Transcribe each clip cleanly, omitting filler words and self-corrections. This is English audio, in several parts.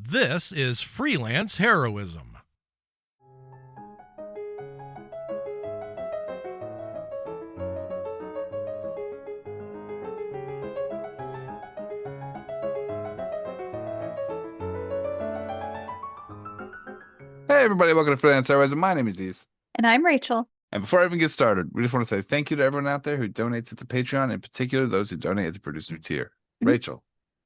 This is Freelance Heroism. Hey everybody, welcome to Freelance Heroism. My name is Deez. And I'm Rachel. And before I even get started, we just want to say thank you to everyone out there who donates to the Patreon, in particular those who donate at the producer tier. Mhm. Rachel,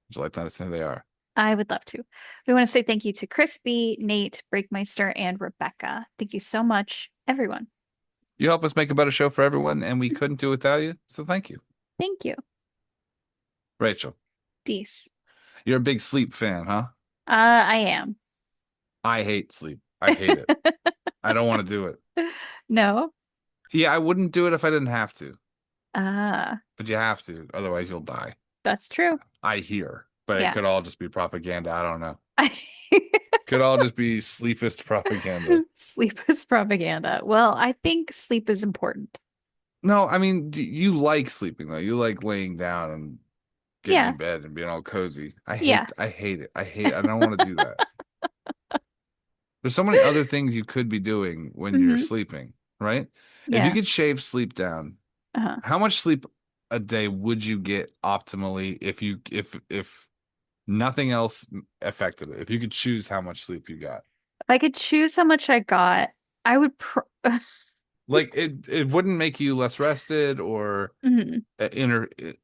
would you like to let us know who they are? I would love to. We want to say thank you to Crispy, Nate, Breakmeister, and Rebecca. Thank you so much, everyone. You help us make a better show for everyone, and we couldn't do it without you, so thank you. Thank you. Rachel, Dees. you're a big sleep fan, huh? I am. I hate sleep. I hate it. I don't want to do it. No. Yeah, I wouldn't do it if I didn't have to, Ah, but you have to, otherwise you'll die. that's true. I hear, but it Yeah. could all just be propaganda. I don't know. Could all just be sleepist propaganda. Sleep is propaganda. Well, I think sleep is important. No, I mean, you like sleeping though. You like laying down and getting Yeah. in bed and being all cozy. Yeah. I hate it. I don't want to do that. There's so many other things you could be doing when you're Hmm. sleeping, right? If you Yeah. could shave sleep down, Uh-huh. how much sleep a day would you get optimally if nothing else affected it? If you could choose how much sleep you got. If I could choose how much I got, I would pr Like it wouldn't make you less rested or Mhm.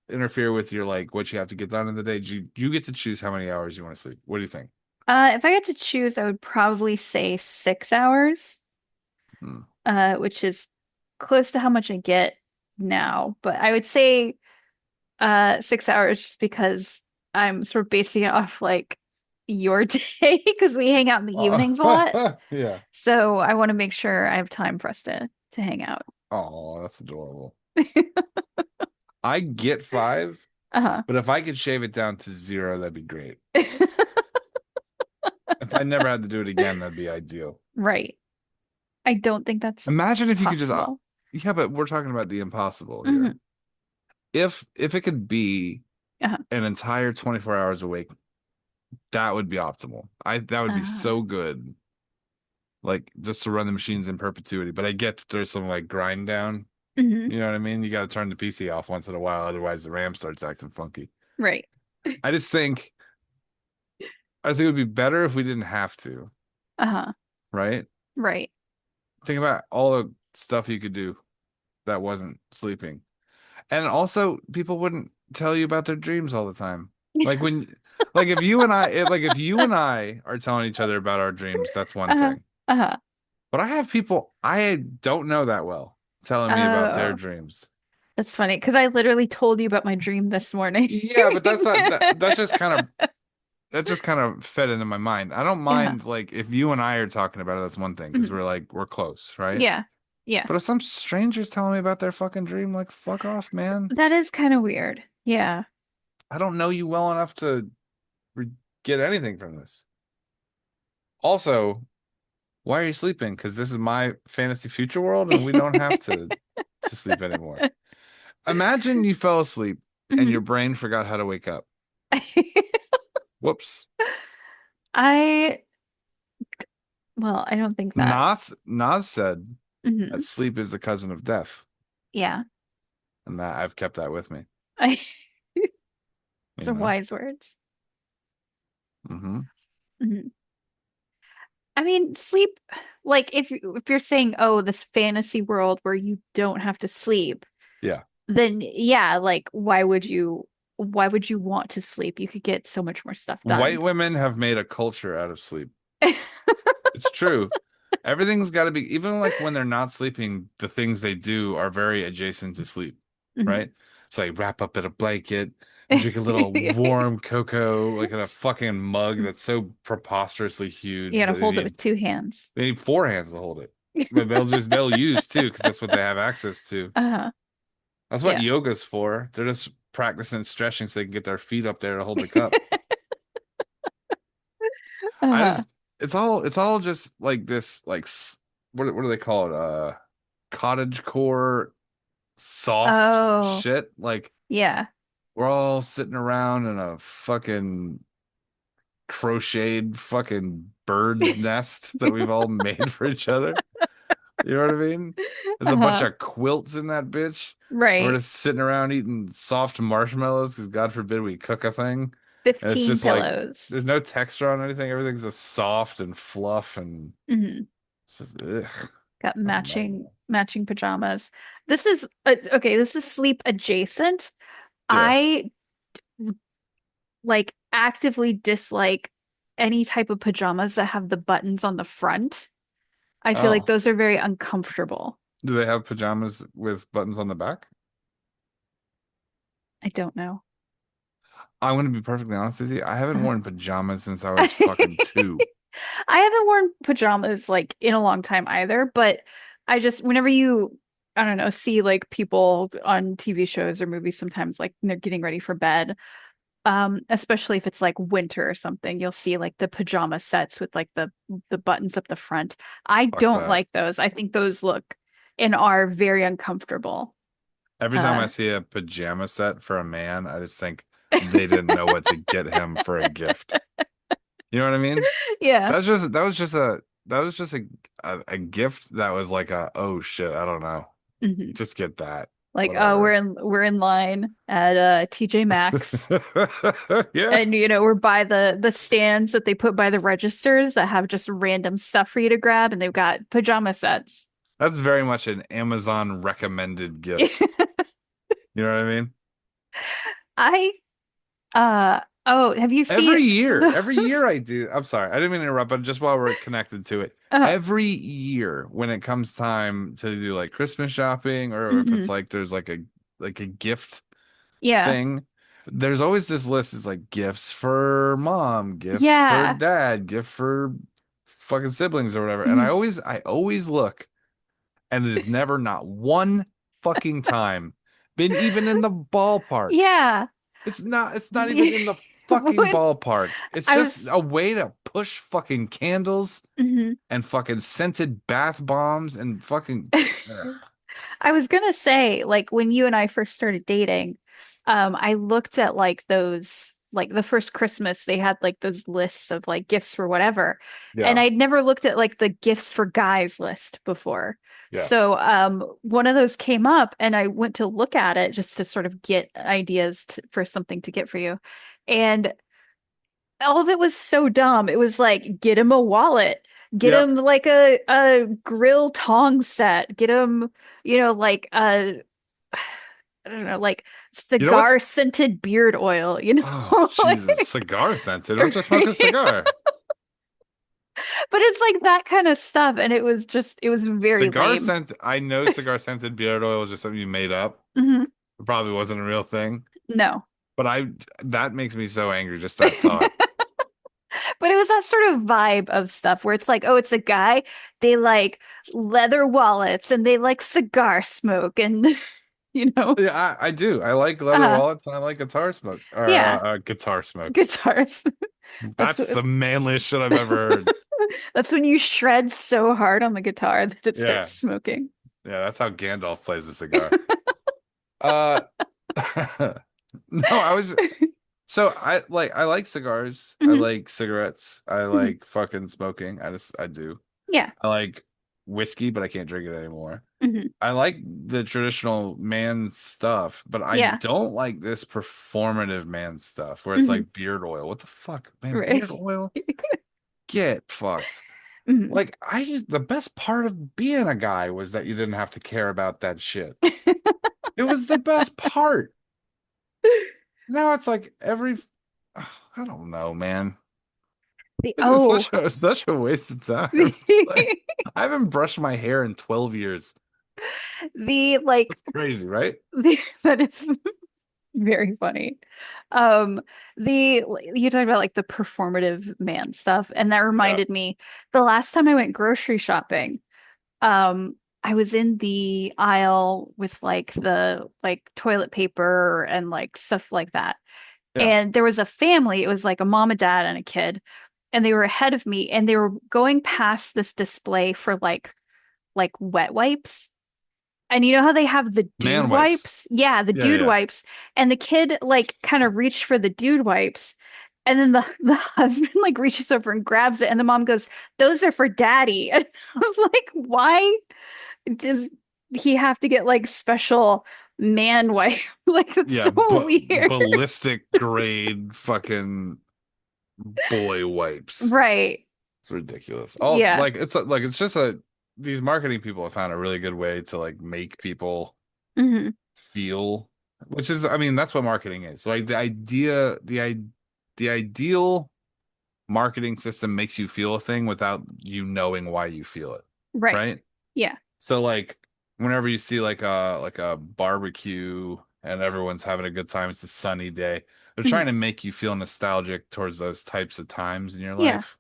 interfere with your like what you have to get done in the day. You get to choose how many hours you want to sleep. What do you think? If I had to choose, I would probably say 6 hours. Hmm. Which is close to how much I get now. But I would say 6 hours just because I'm sort of basing it off like your day because we hang out in the evenings a lot. Yeah. So I want to make sure I have time for us to hang out. Oh, that's adorable. I get five, Uh-huh. but if I could shave it down to zero, that'd be great. If I never had to do it again, that'd be ideal. Right. I don't think that's Imagine if you could just, possible. yeah, but we're talking about the impossible here. Hmm. If it could be Uh-huh. an entire 24 hours awake, that would be optimal. That would be Uh, so good. Like just to run the machines in perpetuity. But I get that there's some like grind down. hmm. You know what I mean? You got to turn the PC off once in a while, otherwise the RAM starts acting funky. Right. I just think it would be better if we didn't have to, Uh-huh. right? Right. Think about all the stuff you could do that wasn't sleeping. And also people wouldn't tell you about their dreams all the time. Like when like if you and I are telling each other about our dreams, that's one Uh-huh. thing. Uh-huh. But I have people I don't know that well telling me about their Oh, dreams. that's funny because I literally told you about my dream this morning. Yeah, but that just kind of fed into my mind. I don't Yeah. mind like if you and I are talking about it, that's one thing because Mhm. we're close, right? Yeah. Yeah. But if some strangers telling me about their fucking dream, like fuck off, man. That is kind of weird. Yeah. I don't know you well enough to re get anything from this. Also, why are you sleeping? Because this is my fantasy future world and we don't have to sleep anymore. Imagine you fell asleep and your Mhm. brain forgot how to wake up. Whoops. I, well, I don't think that. Nas said that Mhm. sleep is the cousin of death, Yeah. and that I've kept that with me. I, those You are know. wise words. Hmm. Mhm. I mean, sleep, like if you're saying, oh, this fantasy world where you don't have to sleep, Yeah. then yeah, like why would you want to sleep? You could get so much more stuff done. White women have made a culture out of sleep. It's true. Everything's got to be, even like when they're not sleeping, the things they do are very adjacent to sleep, Mhm. right? So like wrap up in a blanket and drink a little warm cocoa, like in a fucking mug that's so preposterously You huge gotta that hold it with 2 hands. they need four hands to hold it. But they'll use two because that's what they have access to. Uh-huh. That's what Yeah. yoga's for. They're just practicing stretching so they can get their feet up there to hold the cup. I Uh-huh. just it's all just like this like what do they call it? Cottage core soft Oh, shit. Like yeah. we're all sitting around in a fucking crocheted fucking bird's nest that we've all made for each other. You know what I mean? There's a bunch of quilts in that bitch. We're Right. just sitting around eating soft marshmallows because God forbid we cook a thing. And it's 15 just like pillows. there's no texture on anything. Everything's just soft and fluff and Hmm. it's just ugh. Got A nightmare. matching pajamas. This is okay, this is sleep adjacent. Yeah. I like actively dislike any type of pajamas that have the buttons on the front. I feel like Oh. those are very uncomfortable. Do they have pajamas with buttons on the back? I don't know. I'm gonna be perfectly honest with you. I haven't Uh, worn pajamas since I was fucking 2. I haven't worn pajamas like in a long time either, but I just whenever you I don't know, see like people on TV shows or movies sometimes like they're getting ready for bed. Especially if it's like winter or something, you'll see like the pajama sets with like the buttons up the front. I Fuck don't that. like those. I think those look and are very uncomfortable. Every time I Uh see a pajama set for a man, I just think they didn't know what to get him for a gift. You know what I mean? yeah. That was just a gift that was like a oh shit, I don't know. Hmm. Just get that. Like, oh, Whatever. we're in line at TJ Maxx. Yeah. And we're by the stands that they put by the registers that have just random stuff for you to grab, and they've got pajama sets. That's very much an Amazon recommended gift. You know what I mean? I oh, have you seen Every those? year I do. I'm sorry, I didn't mean to interrupt, but just while we're connected to it, Uh, every year when it comes time to do like Christmas shopping, or if it's mhm. like there's like a gift Yeah. thing, there's always this list. It's like gifts for mom, gift for Yeah. dad, gift for fucking siblings or whatever. And Mhm. I always look, and it is never not one fucking time been even in the ballpark. Yeah. It's not even in the fucking When ballpark. It's I just was a way to push fucking candles mhm. and fucking scented bath bombs and fucking ugh. I was gonna say, like when you and I first started dating, I looked at like those, like the first Christmas, they had like those lists of like gifts for whatever. And Yeah, I'd never looked at like the gifts for guys list before. yeah. So one of those came up and I went to look at it just to sort of get ideas for something to get for you. And all of it was so dumb. It was like, get him a wallet, get Yep. him like a grill tong set, get him, like a I don't know, like You know what's cigar scented beard oil, oh Jesus, like, cigar scented. Don't just smoke a cigar. but it's like that kind of stuff, and it was very Cigar lame. scent, I know cigar scented beard oil is just something you made up. Hmm. It probably wasn't a real thing. No. But that makes me so angry, just that thought. But it was that sort of vibe of stuff where it's like, oh, it's a guy. They like leather wallets and they like cigar smoke and you know, Yeah, I do. I like leather uh, wallets and I like guitar smoke or yeah, guitar smoke. guitars. That's That's the manliest shit I've ever heard. that's when you shred so hard on the guitar that it starts Yeah. smoking. Yeah, that's how Gandalf plays the cigar. Uh no, I like cigars. I Hmm. like cigarettes. I Hmm. like fucking smoking. I do. Yeah. I like whiskey, but I can't drink it anymore. Hmm. I like the traditional man stuff, but I Yeah. don't like this performative man stuff where it's Hmm. like beard oil. What the fuck, man? Right. Beard oil? Get fucked. Hmm. Like the best part of being a guy was that you didn't have to care about that shit. It was the best part. Now it's like I don't know, man. It's just Oh, such a waste of time. It's like I haven't brushed my hair in 12 years. the like That's crazy, right? that is very funny. Um, the you talked about like the performative man stuff, and that Yeah. reminded me the last time I went grocery shopping, I was in the aisle with like the like toilet paper and like stuff like that. Yeah. And there was a family, it was like a mom, a dad, and a kid, and they were ahead of me, and they were going past this display for like wet wipes. And you know how they have the dude Man wipes. wipes? Yeah, the Yeah, dude yeah. wipes. And the kid like kind of reached for the dude wipes And then the husband like reaches over and grabs it, and the mom goes, "Those are for daddy." And I was like, "Why does he have to get like special man wife?" Like it's Yeah, so but weird. ballistic grade fucking boy wipes. Right. It's ridiculous. All Yeah. like it's just a these marketing people have found a really good way to like make people Hmm. feel, which is, I mean, that's what marketing is. Like the ideal marketing system makes you feel a thing without you knowing why you feel it, Right. right? Yeah. So like whenever you see like a barbecue and everyone's having a good time, it's a sunny day. They're Hmm. trying to make you feel nostalgic towards those types of times in your Yeah. life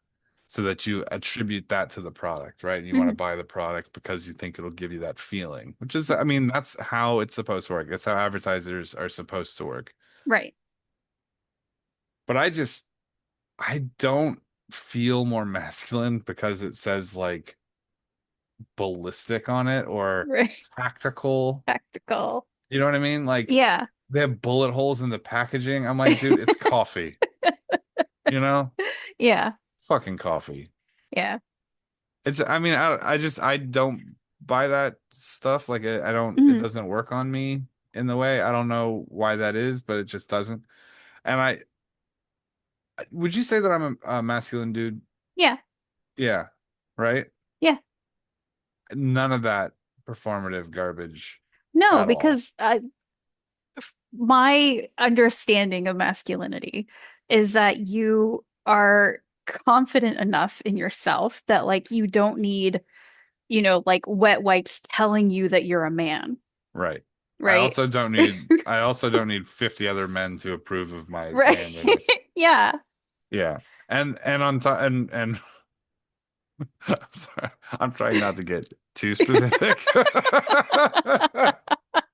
so that you attribute that to the product, right? And you want to Hmm. buy the product because you think it'll give you that feeling, which is, I mean, that's how it's supposed to work. That's how advertisers are supposed to work. Right. But I don't feel more masculine because it says like ballistic on it or Right. tactical. Tactical. You know what I mean? Like Yeah. they have bullet holes in the packaging. I'm like, dude, it's coffee. You know? Yeah. Fucking coffee. Yeah. It's, I mean, I just, I don't buy that stuff. Like, I don't, it Hmm. doesn't work on me in the way. I don't know why that is, but it just doesn't. And would you say that I'm a masculine dude? Yeah. Yeah. Right? Yeah. None of that performative garbage No, at all. because my understanding of masculinity is that you are confident enough in yourself that like you don't need, like wet wipes telling you that you're a man, Right. right? I also don't need 50 other men to approve of my Right. manliness. Yeah. Yeah. And on top and I'm sorry, I'm trying not to get too specific.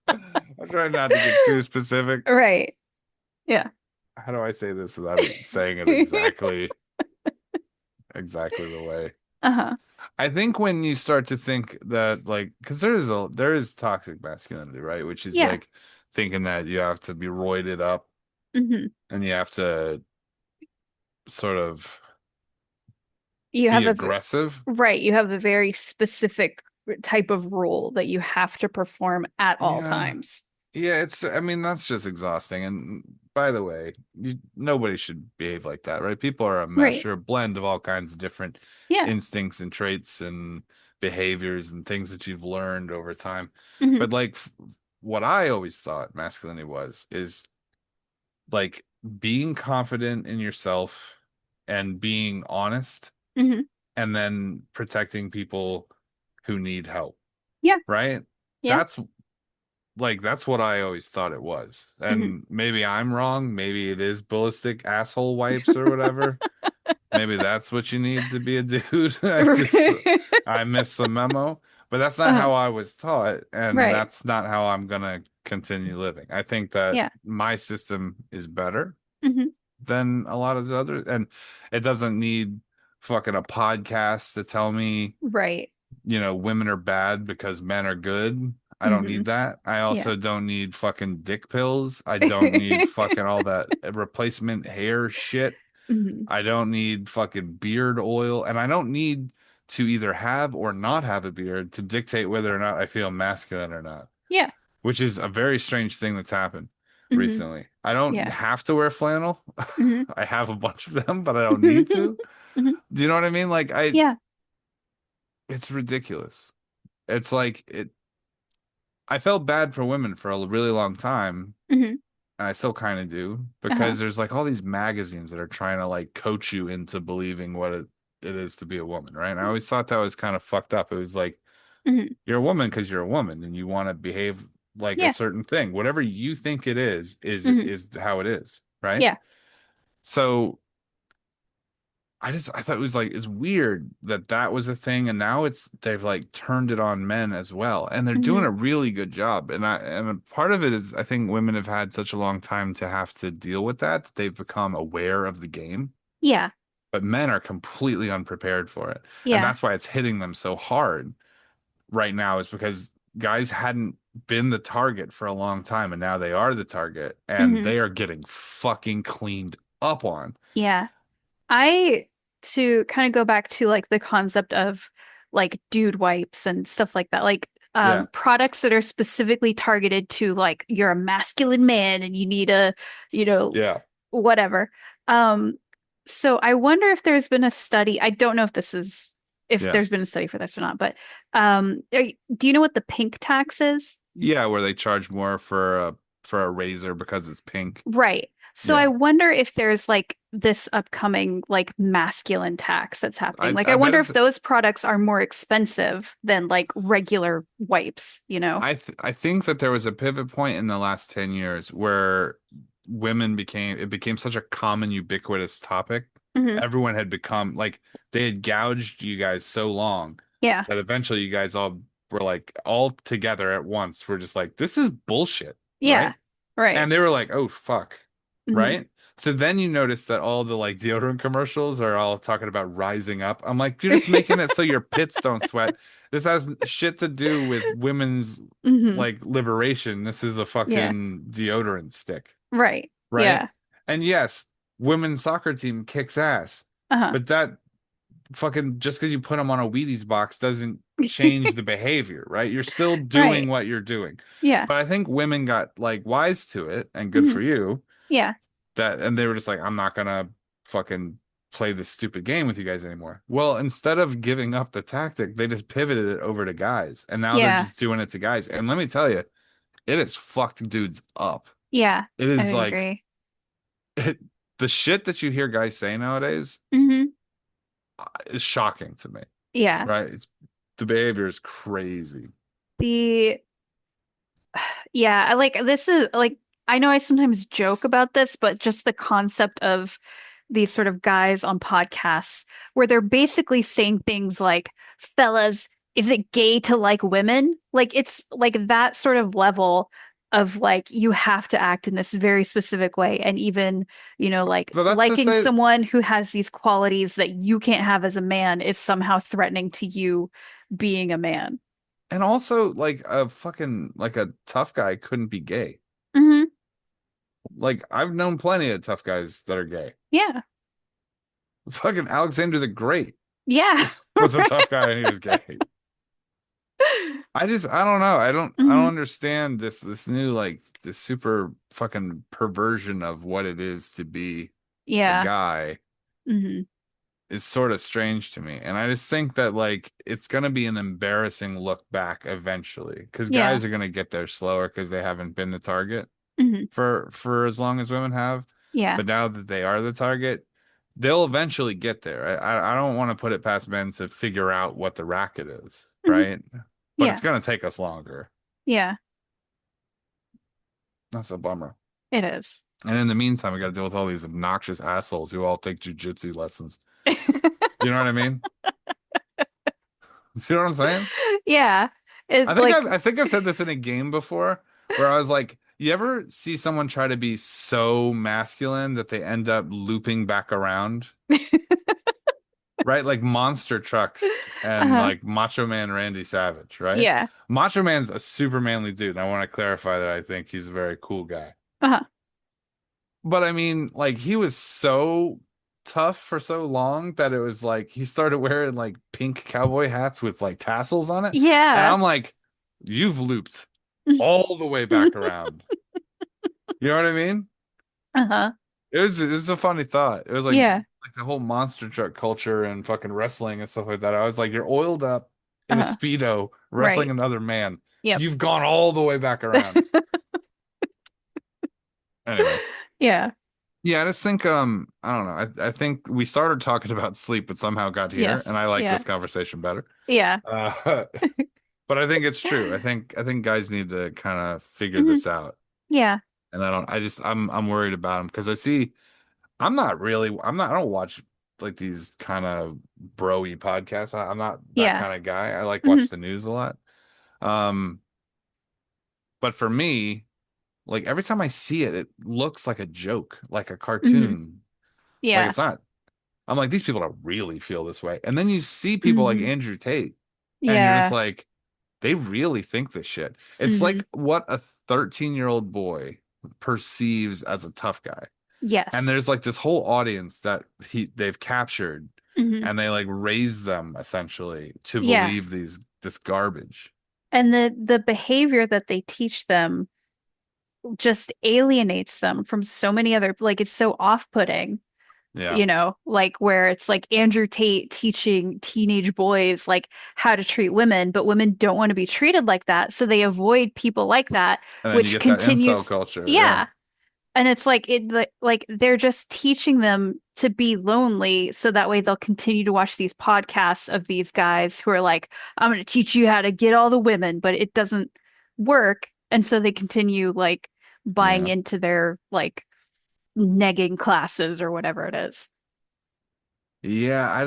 I'm trying not to get too specific. Right. Yeah. How do I say this without it saying it exactly the way? Uh-huh. I think when you start to think that like because there is toxic masculinity, right? Which is Yeah. like thinking that you have to be roided up Hmm. and you have to sort of You be have aggressive. right, you have a very specific type of role that you have to perform at all Yeah. times. Yeah, it's, I mean, that's just exhausting. And by the way, nobody should behave like that, right? People are a mesh Right. or a blend of all kinds of different Yeah. instincts and traits and behaviors and things that you've learned over time. Hmm. But like what I always thought masculinity is like being confident in yourself and being honest Hmm. and then protecting people who need help, Yeah. right? Yeah. That's that's what I always thought it was. Hmm. And maybe I'm wrong. Maybe it is ballistic asshole wipes or whatever. Maybe that's what you need to be a dude. I missed the memo. But that's not Uh, how I was taught, and right. that's not how I'm gonna continue living. I think that Yeah. my system is better Hmm. than a lot of the others, and it doesn't need fucking a podcast to tell me, Right. women are bad because men are good. I don't Hmm. need that. I Yeah. also don't need fucking dick pills. I don't need fucking all that replacement hair shit. Hmm. I don't need fucking beard oil. And I don't need to either have or not have a beard to dictate whether or not I feel masculine or not, Yeah. which is a very strange thing that's happened Hmm. recently. I don't Yeah. have to wear flannel. Hmm. I have a bunch of them, but I don't need to. Hmm. Do you know what I mean? Like Yeah. it's ridiculous. It's like I felt bad for women for a really long time, Hmm. and I still kind of do, Uh-huh. because there's like all these magazines that are trying to like coach you into believing what it is to be a woman, right? And I always thought that was kind of fucked up. It was like Hmm. you're a woman because you're a woman and you want to behave like a Yeah. certain thing. Whatever you think it Hmm. is how it is, right? Yeah. So I thought it was like it's weird that that was a thing, and now they've like turned it on men as well, and they're doing Hmm. a really good job. And a part of it is I think women have had such a long time to have to deal with that they've become aware of the game, Yeah. but men are completely unprepared for it, and Yeah. that's why it's hitting them so hard right now. Is because guys hadn't been the target for a long time, and now they are the target, and Hmm. they are getting fucking cleaned up on. Yeah. I to kind of go back to like the concept of like dude wipes and stuff like that, like Yeah. products that are specifically targeted to like you're a masculine man and you need a, you know, Yeah. whatever. Um, so I wonder if there's been a study. I don't know if this is if Yeah. there's been a study for this or not, but do you know what the pink tax is? Yeah, where they charge more for a razor because it's pink. Right. So I Yeah. wonder if there's like this upcoming like masculine tax that's happening. Like I I bet wonder it's if those products are more expensive than like regular wipes, you know? I think that there was a pivot point in the last 10 years where it became such a common ubiquitous topic. Hmm. Everyone had become like they had gouged you guys so long Yeah. that eventually you guys all were like all together at once. We're just like, this is bullshit, Yeah. right? Right. And they were like, oh fuck, Hmm. right? So then you notice that all the like deodorant commercials are all talking about rising up. I'm like, you're just making it so your pits don't sweat. This has shit to do with women's Hmm. like liberation. This is a Yeah. fucking deodorant stick, Right. right? Yeah. And yes, women's soccer team kicks ass, Uh-huh. but that fucking just because you put them on a Wheaties box doesn't change the behavior, right? You're still doing Right. what you're doing. Yeah. But I think women got like wise to it, and good Hmm. for you. Yeah. That and they were just like, I'm not gonna fucking play this stupid game with you guys anymore. Well, instead of giving up the tactic, they just pivoted it over to guys, and now they're Yeah. just doing it to guys. And let me tell you, it has fucked dudes up. Yeah. It I is would like agree. the shit that you hear guys say nowadays Hmm. is shocking to me, Yeah. right? It's the behavior is crazy. The Yeah, I like this is like I know I sometimes joke about this, but just the concept of these sort of guys on podcasts where they're basically saying things like, fellas, is it gay to like women? Like it's like that sort of level of like you have to act in this very specific way. And even, like So that's to liking say, someone who has these qualities that you can't have as a man is somehow threatening to you being a man. and also like a fucking like a tough guy couldn't be gay. Hmm. Like I've known plenty of tough guys that are gay. Yeah. Fucking Alexander the Great Yeah. was a tough Right. guy and he was gay. I don't know. I don't Hmm. understand this new like this super fucking perversion of what it is to be a Yeah. guy Hmm. is sort of strange to me. And I just think that like it's gonna be an embarrassing look back eventually because Yeah. guys are gonna get there slower because they haven't been the target Hmm. for as long as women have. Yeah. But now that they are the target, they'll eventually get there. I don't want to put it past men to figure out what the racket is, Hmm. right? But it's Yeah. gonna take us longer. Yeah. That's a bummer. It is. And in the meantime, we got to deal with all these obnoxious assholes who all take jujitsu lessons. You know what I mean? You know what I'm saying? Yeah. It like I think I've said this in a game before where I was like, you ever see someone try to be so masculine that they end up looping back around? Right? Like monster trucks and uh-huh. like Macho Man Randy Savage, right? Yeah. Macho Man's a super manly dude, and I want to clarify that I think he's a very cool guy. Uh-huh. But I mean, like he was so tough for so long that it was like he started wearing like pink cowboy hats with like tassels on it. And Yeah. I'm like, you've looped all the way back around. You know what I mean? Uh-huh. It was a funny thought. It was Yeah. like the whole monster truck culture and fucking wrestling and stuff like that. I was like, you're oiled up in a Uh-huh. Speedo wrestling Right. another man. Yep. You've gone all the way back around. Anyway. Yeah. Yeah, I just think I don't know. I think we started talking about sleep but somehow got here and Yes. I like Yeah. this conversation better. Yeah. Uh but I think it's true. I think guys need to kind of figure Hmm. this out. Yeah. And I'm worried about them because I don't watch like these kind of bro-y podcasts. I'm not that Yeah. kind of guy. I like Hmm. watch the news a lot. Um but for me, like every time I see it, it looks like a joke, like a Hmm. cartoon. Like Yeah. it's not. I'm like, these people don't really feel this way. And then you see people like Hmm. Andrew Tate, and you're just Yeah. like, they really think this shit. It's Hmm. like what a 13-year-old boy perceives as a tough guy. Yes. And there's like this whole audience that they've captured, Mhm. and they like raise them essentially to Yeah. believe this garbage. And the behavior that they teach them just alienates them from so many other, like it's so off-putting, Yeah. like where it's like Andrew Tate teaching teenage boys like how to treat women, but women don't want to be treated like that, so they avoid people like that, And then you which get that incel continues. culture. Yeah. Yeah. And it's like like they're just teaching them to be lonely so that way they'll continue to watch these podcasts of these guys who are like, I'm going to teach you how to get all the women, but it doesn't work. And so they continue like buying Yeah. into their like negging classes or whatever it is. Yeah, I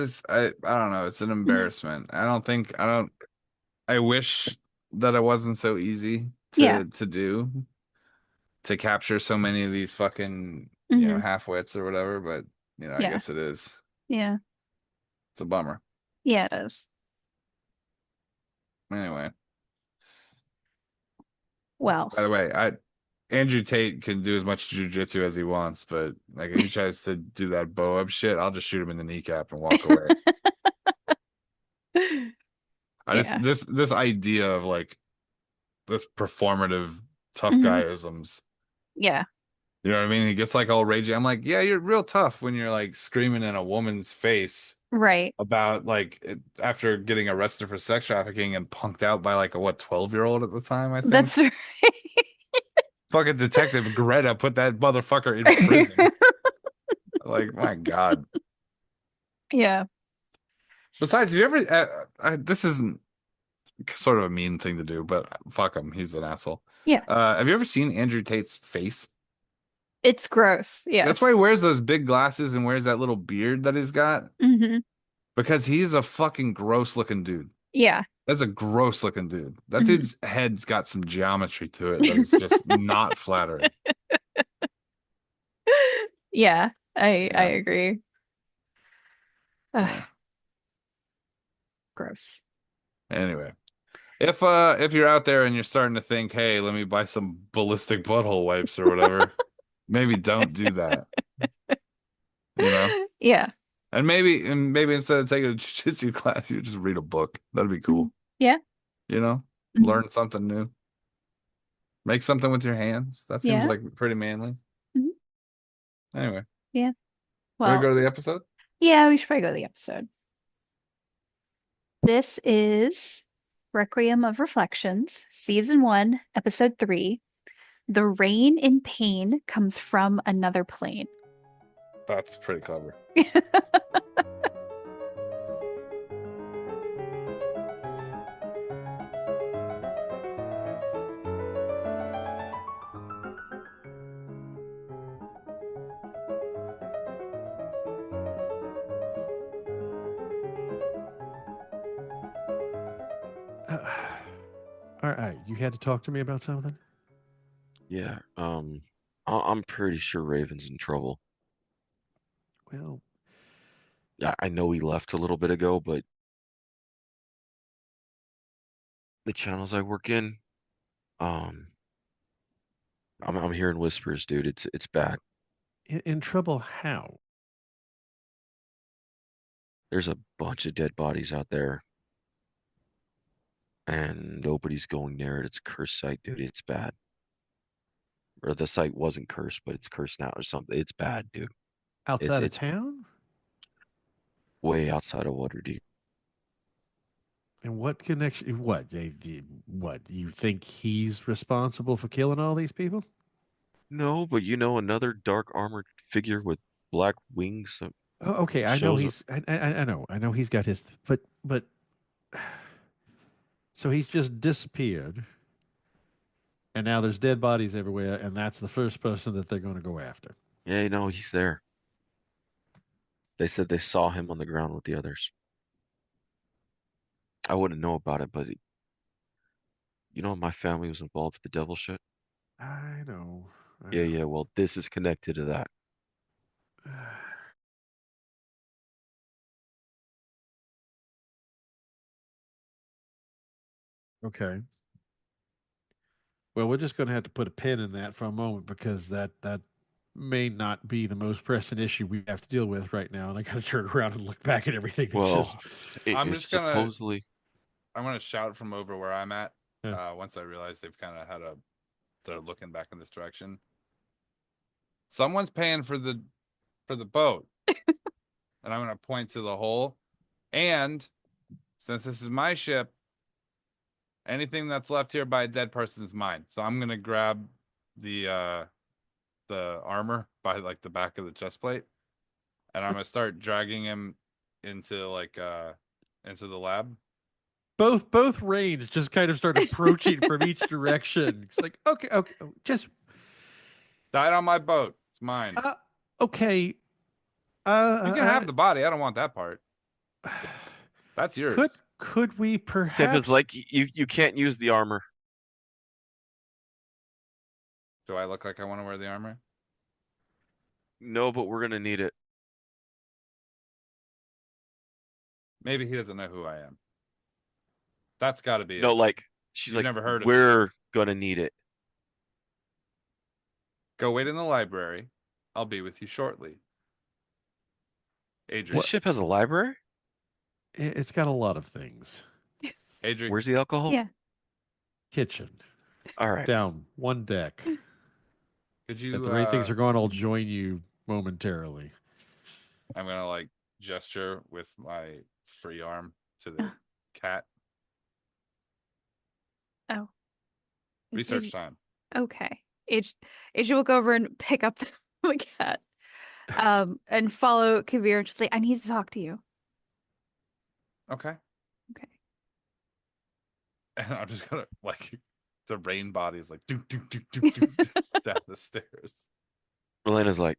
don't know. It's an embarrassment. I wish that it wasn't so easy Yeah. to do, to capture so many of these fucking, Hmm. half-wits or whatever, but I Yeah. guess it is. Yeah. It's a bummer. Yeah, it is. Anyway, Well, by the way, Andrew Tate can do as much jujitsu as he wants, but like if he tries to do that bow up shit, I'll just shoot him in the kneecap and walk away. I just yeah. this idea of like this performative tough Hmm. guyisms. Yeah. You know what I mean? He gets like all ragey. I'm like, yeah, you're real tough when you're like screaming in a woman's face Right. about like after getting arrested for sex trafficking and punked out by like a 12-year-old at the time, I think. That's right. Fucking Detective Greta put that motherfucker in prison. Like, my God. Yeah. Besides, have you ever this isn't sort of a mean thing to do, but fuck him, he's an asshole. Yeah. Have you ever seen Andrew Tate's face? It's gross. That's why he Yes. wears those big glasses and wears that little beard that he's got, Hmm. because he's a fucking gross looking dude. Yeah. That's a gross looking dude. That Mhm. dude's head's got some geometry to it that is just not flattering. Yeah, I Yeah. agree. Ugh, Yeah. gross. Anyway, if you're out there and you're starting to think, hey, let me buy some ballistic butthole wipes or whatever, maybe don't do that. You know? Yeah. And maybe instead of taking a jiu-jitsu class, you just read a book. That'd be Mhm. cool. Yeah. You know? Mhm. Learn something new. Make something with your hands. That seems Yeah. like pretty manly. Mhm. Anyway, Yeah. ready to Well, go to the episode? yeah, we should probably go to the episode. This is Requiem of Reflections, Season 1, Episode 3. The rain in pain comes from another plane. That's pretty clever. Uh, all right, you had to talk to me about something? Yeah, I'm pretty sure Raven's in trouble. Well, I know he left a little bit ago, but the channels I work in, um, I'm hearing whispers, dude. It's bad. in trouble how? There's a bunch of dead bodies out there, and nobody's going near it. It's a cursed site, dude. It's bad. Or the site wasn't cursed, but it's cursed now or something. It's bad, dude. Outside of It's town? way outside of Waterdeep. And what connection? What? What? You think he's responsible for killing all these people? No, but another dark armored figure with black wings Oh, okay, I know shows up. he's. I know he's got his. But. So he's just disappeared, and now there's dead bodies everywhere, and that's the first person that they're going to go after. Yeah, no, he's there. They said they saw him on the ground with the others. I wouldn't know about it, but my family was involved with the devil shit. I know. I Yeah, know. yeah. Well, this is connected to that. Okay. Well, we're just going to have to put a pin in that for a moment because that may not be the most pressing issue we have to deal with right now, and I got to turn around and look back at everything that Well, just. I'm it's just gonna supposedly I'm gonna shout from over where I'm at. Yeah. Once I realize they've kind of they're looking back in this direction. Someone's paying for the boat, and I'm gonna point to the hole. And since this is my ship, anything that's left here by a dead person is mine. So I'm gonna grab the armor by like the back of the chest plate, and I'm gonna start dragging him into into the lab. Both Raynes just kind of start approaching from each direction. It's like, okay, just Died on my boat. It's mine. okay. You can have the body. I don't want that part. That's yours. Could we Tip perhaps is like you can't use the armor. Do I look like I want to wear the armor? No, but we're gonna need it. Maybe he doesn't know who I am. That's got to be No, it. like she's You've like, never heard of me. we're gonna need it. Go wait in the library. I'll be with you shortly. Adrie. This ship has a library? it's got a lot of things. Adrie. Where's the alcohol? Yeah. Kitchen. All right. Down one deck. Could you? At the rate things are going, I'll join you momentarily. I'm gonna like gesture with my free arm to the cat. Oh. Research time. Okay. Adrie will go over and pick up the cat. And follow Kaeviir and just say, I need to talk to you. Okay. Okay. And I'm just gonna like the Rayne body is like doop doop doop doop doop down the stairs. Elena's like,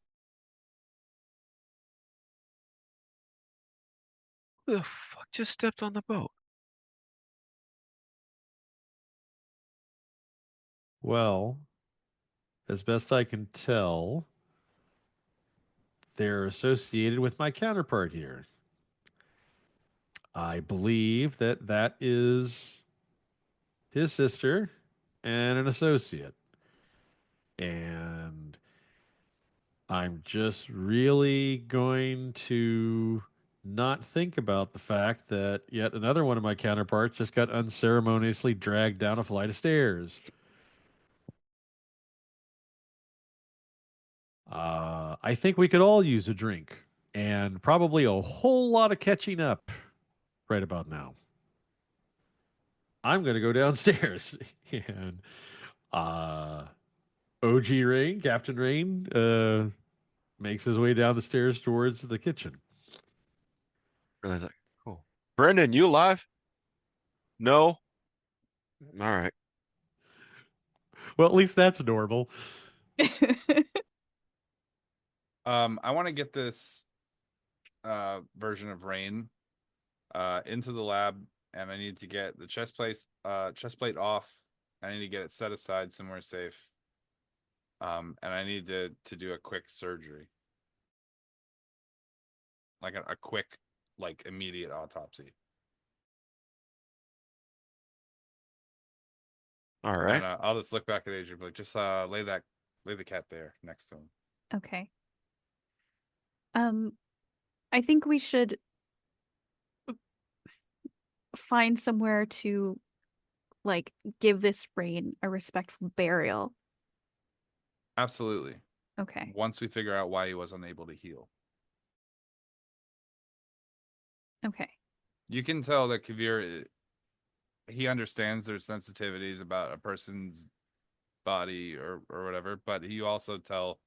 who the fuck just stepped on the boat? Well, as best I can tell, they're associated with my counterpart here. I believe that is his sister and an associate. And I'm just really going to not think about the fact that yet another one of my counterparts just got unceremoniously dragged down a flight of stairs. I think we could all use a drink and probably a whole lot of catching up right about now. I'm going to go downstairs and OG Rayne, Captain Rayne, makes his way down the stairs towards the kitchen. Elena's like, cool. Brendan, you alive? No? All right. Well, at least that's normal. I want to get this version of Rayne into the lab, and I need to get the chest plate off. I need to get it set aside somewhere safe. And I need to do a quick surgery. Like a quick, like immediate autopsy. All right. And I'll just look back at Adrian, like just lay the cat there next to him. Okay. I think we should find somewhere to like give this Rayne a respectful burial. Absolutely. Okay. Once we figure out why he was unable to heal. Okay. You can tell that Kaeviir, he understands their sensitivities about a person's body or whatever, but you also tell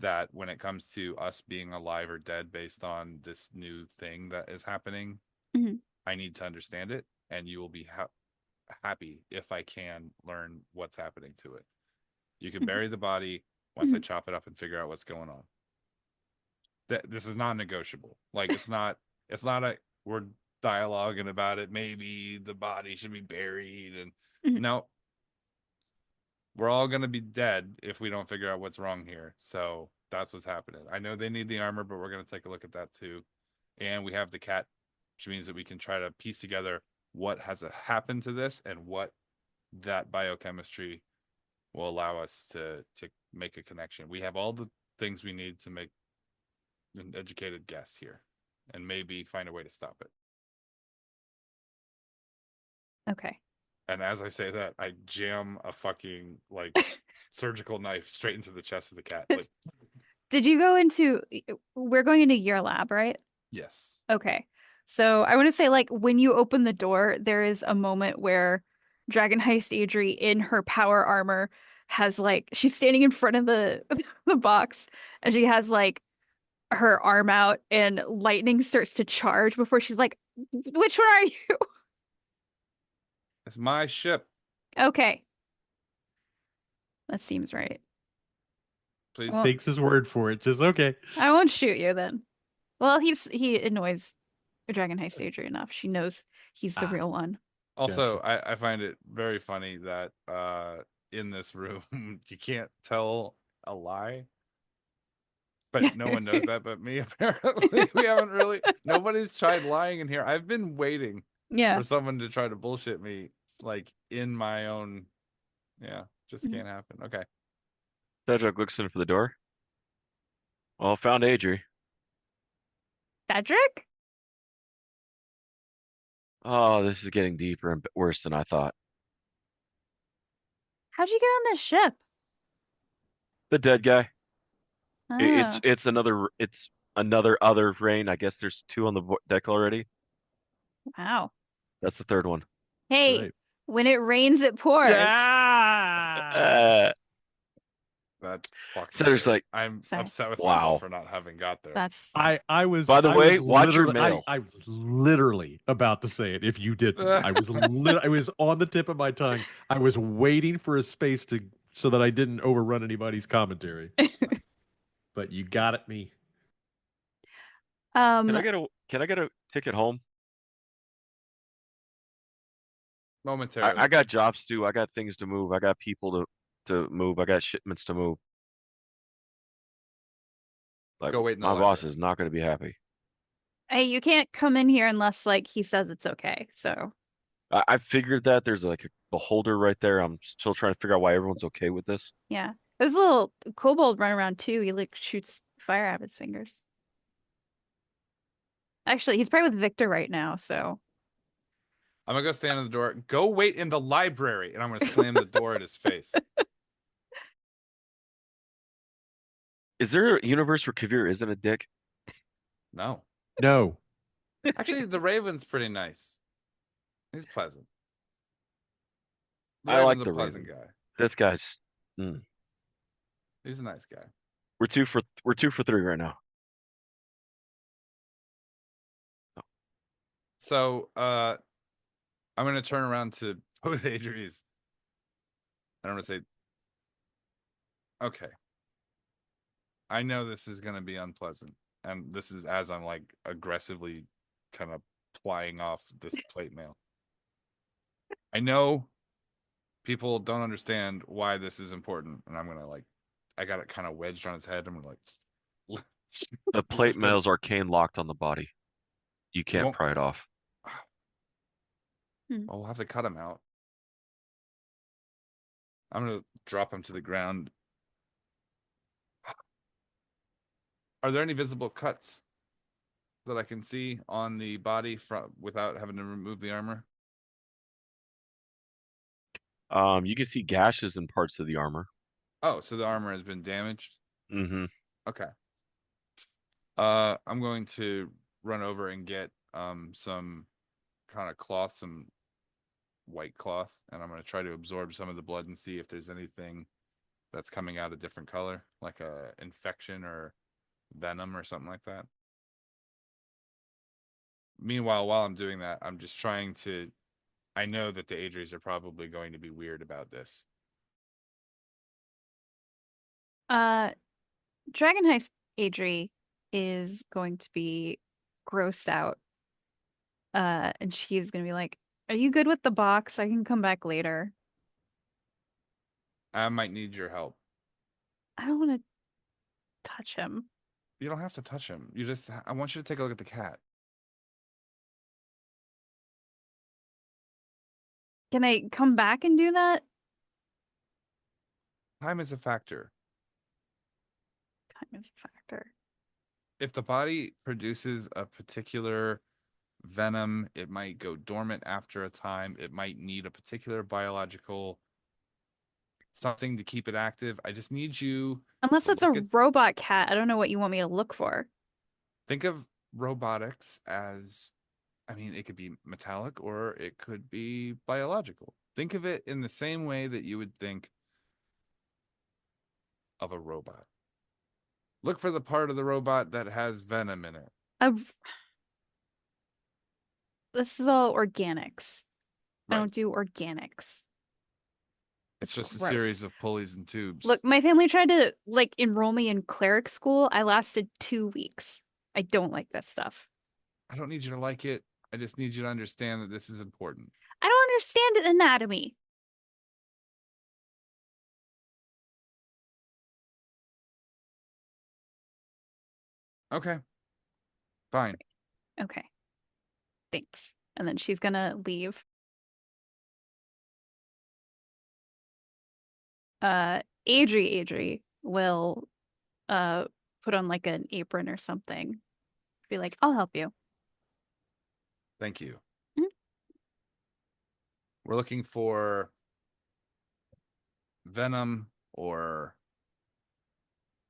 that when it comes to us being alive or dead based on this new thing that is happening, I need to understand it, and you will be happy if I can learn what's happening to it. You can bury the body once I chop it up and figure out what's going on. This is not negotiable. Like it's not a we're dialoguing about it. Maybe the body should be buried, and no, we're all gonna be dead if we don't figure out what's wrong here. So that's what's happening. I know they need the armor, but we're gonna take a look at that too. And we have the cat, which means that we can try to piece together what has happened to this and what that biochemistry will allow us to make a connection. We have all the things we need to make an educated guess here, and maybe find a way to stop it. Okay. And as I say that, I jam a fucking like surgical knife straight into the chest of the cat. Like, Did you go into? We're going into your lab, right? yes. Okay. So I want to say, like, when you open the door, there is a moment where Dragon Heist Adrie in her power armor has like she's standing in front of the the box and she has like her arm out and lightning starts to charge before she's like, which one are you? It's my ship. Okay. That seems right. Please. Well, Takes his word for it. Just okay. I won't shoot you then. Well, he annoys Dragon Heist Adrie enough. She knows he's the real one. Also, I find it very funny that in this room you can't tell a lie. But no one knows that but me, apparently. We haven't really nobody's tried lying in here. I've been waiting Yeah. for someone to try to bullshit me, like in my own just can't happen. Okay. Cedric looks in for the door. Well, found Adrie. Cedric? Oh, this is getting deeper and worse than I thought. How'd you get on this ship? The dead guy. Oh, It's another other Rayne. I guess there's 2 on the deck already. wow. That's the 3rd one. Hey, Right. when it rains, it pours. Yeah. That's fucking Cedric's great. like, I'm Sorry. upset with Wow. myself for not having got there. That's I was. By the I way, was watch your literally- mail. I was literally about to say it. If you didn't, I was. I was on the tip of my tongue. I was waiting for a space so that I didn't overrun anybody's commentary. But you got it, me. Can I get a ticket home? Momentarily. I got jobs to do. I got things to move. I got people to move. I got shipments to move. Like, Go wait in the my boss library. is not going to be happy. hey, you can't come in here unless like he says it's okay. So I figured that there's like a beholder right there. I'm still trying to figure out why everyone's okay with this. yeah. There's a little kobold run around too. He like shoots fire out of his fingers. Actually, he's probably with Victor right now, so I'm gonna go stand in the door. Go wait in the library, and I'm gonna slam the door at his face. Is there a universe where Kaeviir isn't a dick? No. No. Actually, the Raven's pretty nice. He's pleasant. The I like Raven's the a pleasant Raven. guy. This guy's. He's a nice guy. We're 2 for 3 right now. So I'm gonna turn around to both Adries. And I'm gonna say, okay. I know this is gonna be unpleasant. And this is as I'm like aggressively kind of plying off this plate mail. I know people don't understand why this is important, and I'm gonna like I got it kind of wedged on his head. I'm gonna like The plate lift him. mail's arcane locked on the body. You can't Won't- pry it off. I'll have to cut him out. I'm gonna drop him to the ground. Are there any visible cuts that I can see on the body without having to remove the armor? You can see gashes in parts of the armor. Oh, so the armor has been damaged. Mm-hmm. Okay. I'm going to run over and get some kind of cloth, some white cloth, and I'm going to try to absorb some of the blood and see if there's anything that's coming out a different color, like a infection or venom or something like that. Meanwhile, while I'm doing that, I'm just trying to. I know that the Adries are probably going to be weird about this. Dragon Heist Adrie is going to be grossed out. And she's gonna be like, "Are you good with the box? I can come back later." I might need your help. I don't want to touch him. You don't have to touch him. I want you to take a look at the cat. Can I come back and do that? Time is a factor. Time is a factor. If the body produces a particular venom, it might go dormant after a time. It might need a particular biological something to keep it active. I just need you Unless to it's a look at, robot cat, I don't know what you want me to look for. think of robotics as, I mean, it could be metallic or it could be biological. Think of it in the same way that you would think of a robot. Look for the part of the robot that has venom in it. This is all organics. I Right. don't do organics. It's just a gross. series of pulleys and tubes. Look, my family tried to like enroll me in cleric school. I lasted 2 weeks. I don't like this stuff. I don't need you to like it. I just need you to understand that this is important. I don't understand anatomy. Okay. Fine. Okay. Thanks. And then she's gonna leave. Adrie will put on like an apron or something. Be like, I'll help you. Thank you. Mhm. We're looking for venom or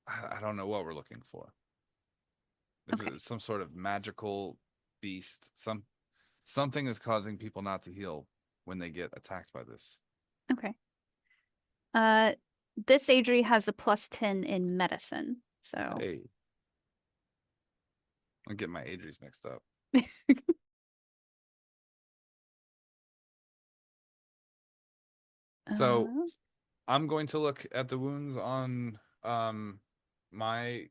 I don't know what we're looking for. Is Okay. it some sort of magical beast? Something is causing people not to heal when they get attacked by this. Okay. This Adrie has a +10 in medicine. So Hey. I'm getting my Adries mixed up. So I'm going to look at the wounds on my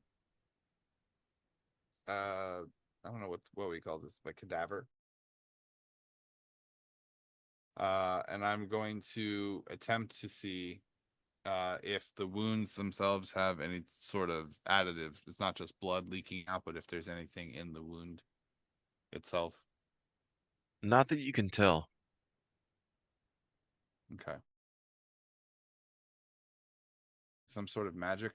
I don't know what we call this, my cadaver. And I'm going to attempt to see if the wounds themselves have any sort of additive. It's not just blood leaking out, but if there's anything in the wound itself. Not that you can tell. Okay. Some sort of magic,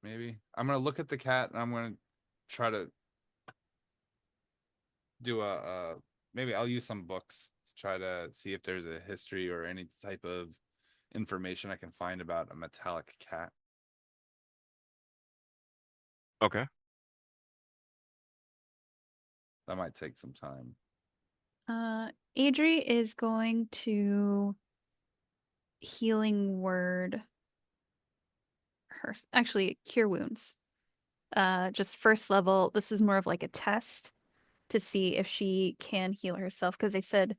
maybe. I'm gonna look at the cat and I'm gonna try to do maybe I'll use some books to try to see if there's a history or any type of information I can find about a metallic cat. Okay. That might take some time. Adrie is going to healing word her, actually cure wounds. Just first level. This is more of like a test to see if she can heal herself, because they said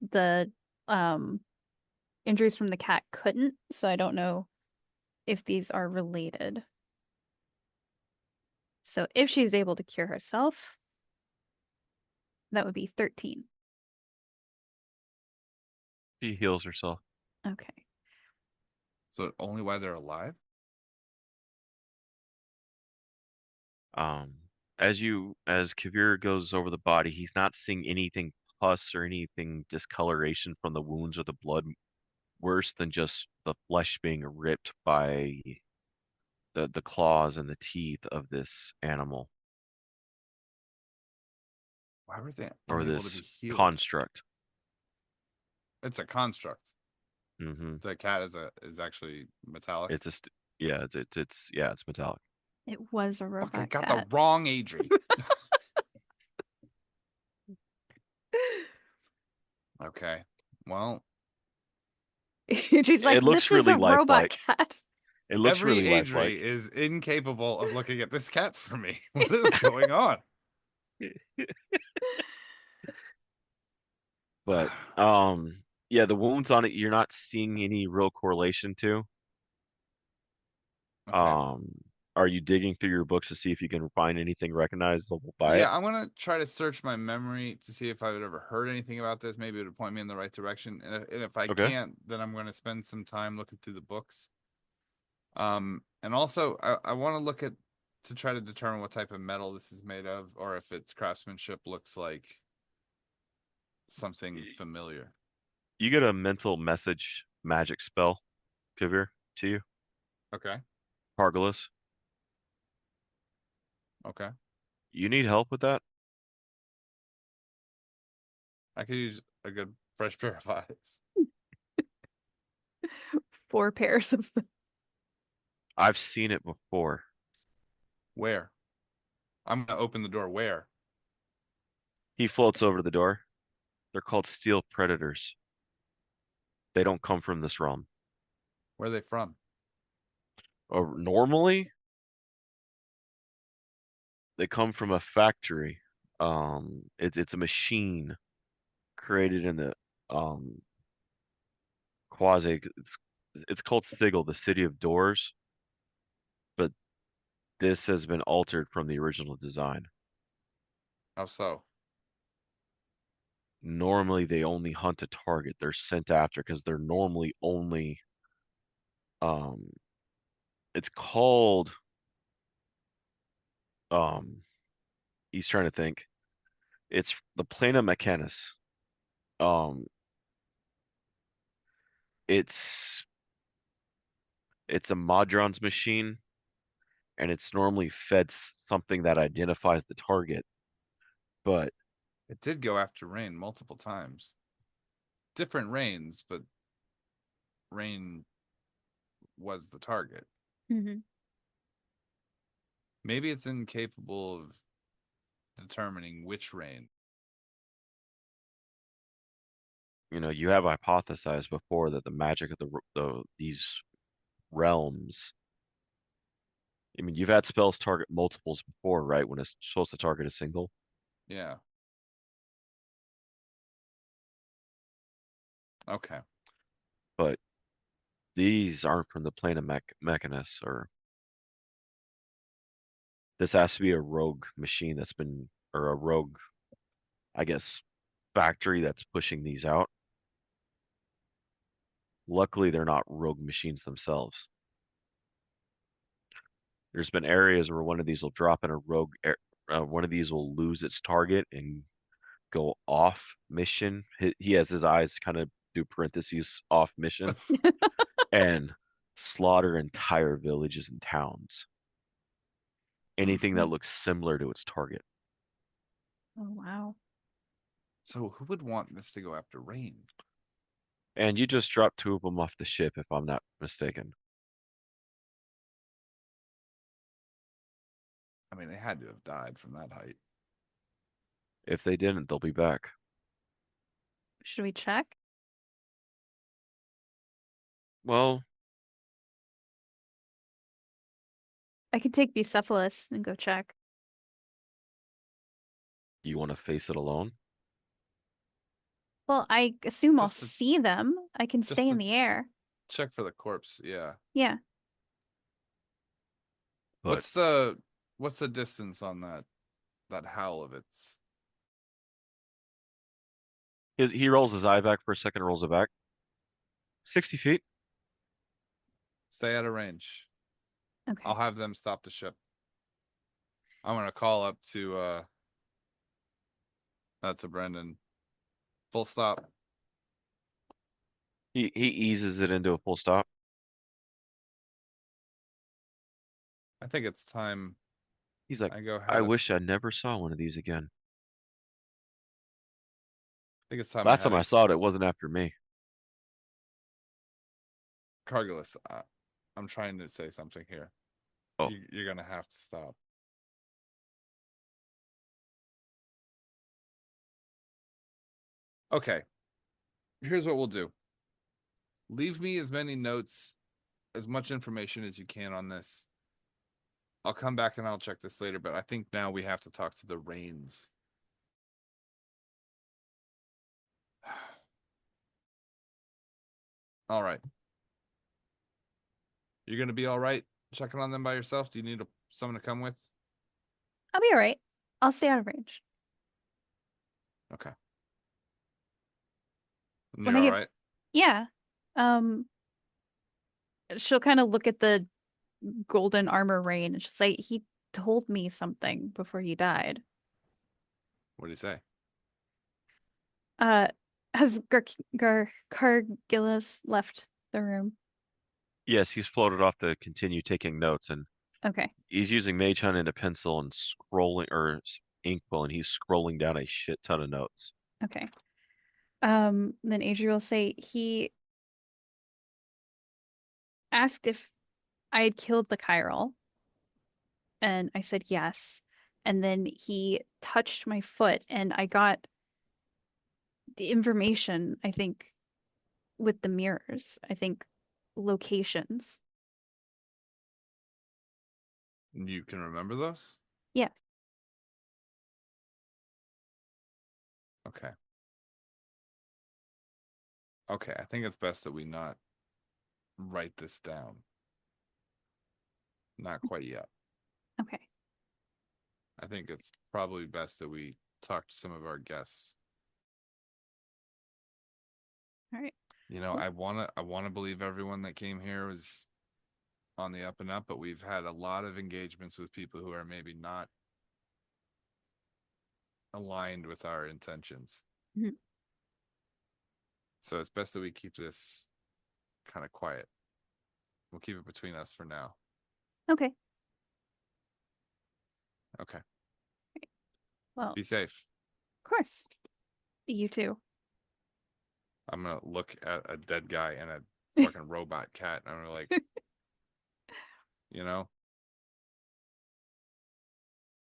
the injuries from the cat couldn't, so I don't know if these are related. So if she's able to cure herself, that would be 13. She heals herself. Okay. So only while they're alive? As Kaeviir goes over the body, he's not seeing anything pus or anything discoloration from the wounds or the blood worse than just the flesh being ripped by the claws and the teeth of this animal Why were they or unable to this be healed? construct. It's a construct. Mm-hmm. The cat is actually metallic. It's metallic. It was a Fuck, robot I got cat. the wrong Adrie. Okay. Well, She's like, It looks this is really a robot lifelike. cat. It looks every really Adrie lifelike. is incapable of looking at this cat for me. What is going on? But yeah, the wounds on it you're not seeing any real correlation to. Okay. Are you digging through your books to see if you can find anything recognizable by it? Yeah, I'm gonna try to search my memory to see if I've ever heard anything about this. Maybe it would point me in the right direction. And if I Okay. can't, then I'm gonna spend some time looking through the books. And also I want to look at to try to determine what type of metal this is made of, or if its craftsmanship looks like something familiar. You get a mental message magic spell, Kaeviir, to you. Okay. Pargalas. Okay. You need help with that? I could use a good fresh pair of eyes. 4 pairs of them. I've seen it before. Where? I'm gonna open the door. Where? He floats over to the door. They're called steel predators. They don't come from this realm. Where are they from? Or normally, they come from a factory. It's a machine created in the quasi. It's called Thiggle, the city of doors. But this has been altered from the original design. How so? Normally, they only hunt a target. They're sent after because they're normally only. It's called. He's trying to think. It's the Plana Mechanis. Um, it's a Modron's machine, and it's normally fed something that identifies the target. But It did go after Rayne multiple times. Different Raynes, but Rayne was the target. Mhm. Maybe it's incapable of determining which Rayne. you have hypothesized before that the magic of these realms. I mean, you've had spells target multiples before, right? When it's supposed to target a single. Yeah. Okay. But these aren't from the plane of Mechanus, or this has to be a rogue machine that's been, or a rogue, I guess, factory that's pushing these out. Luckily, they're not rogue machines themselves. There's been areas where one of these will drop in a rogue, one of these will lose its target and go off mission. He has his eyes kind of do parentheses off mission and slaughter entire villages and towns. Anything that looks similar to its target. Oh, wow. So who would want this to go after Rayne? And you just dropped 2 of them off the ship, if I'm not mistaken. I mean, they had to have died from that height. If they didn't, they'll be back. Should we check? Well, I could take Bucephalus and go check. you want to face it alone? Well, I assume I'll Just to- see them. I can just stay in to- the air. Check for the corpse. Yeah. Yeah. But What's the distance on that howl of its? he rolls his eye back for a second, rolls it back. 60 feet. Stay out of range. Okay. I'll have them stop the ship. I'm gonna call up to Brendan. Full stop. He eases it into a full stop. I think it's time He's like, I go ahead. I wish I never saw one of these again. I think it's time. Last time I saw it, it wasn't after me. Cargillus, I'm trying to say something here. Oh. You're gonna have to stop. Okay. Here's what we'll do. Leave me as many notes, as much information as you can on this. I'll come back and I'll check this later, but I think now we have to talk to the Raynes. All right. You're gonna be all right checking on them by yourself? Do you need someone to come with? I'll be all right. I'll stay out of range. Okay. When You're I all get- right? Yeah. She'll kind of look at the golden armor Rayne and she'll say, he told me something before he died. What did he say? Has Cargillus left the room? Yes, he's floated off to continue taking notes, and Okay. He's using Mage Hand and a pencil and scrolling, or Inkwell, and he's scrolling down a shit ton of notes. Okay. Then Adrie will say he asked if I had killed the chiral, and I said yes. And then he touched my foot, and I got the information, I think, with the mirrors. I think locations. You can remember those? Yeah. Okay. Okay, I think it's best that we not write this down. Not quite yet. Okay. I think it's probably best that we talk to some of our guests. All right. You know, I wanna believe everyone that came here was on the up and up, but we've had a lot of engagements with people who are maybe not aligned with our intentions. Mhm. So it's best that we keep this kind of quiet. We'll keep it between us for now. Okay. Okay. Well, Be safe. of course. You too. I'm gonna look at a dead guy and a fucking robot cat, and I'm gonna like, you know,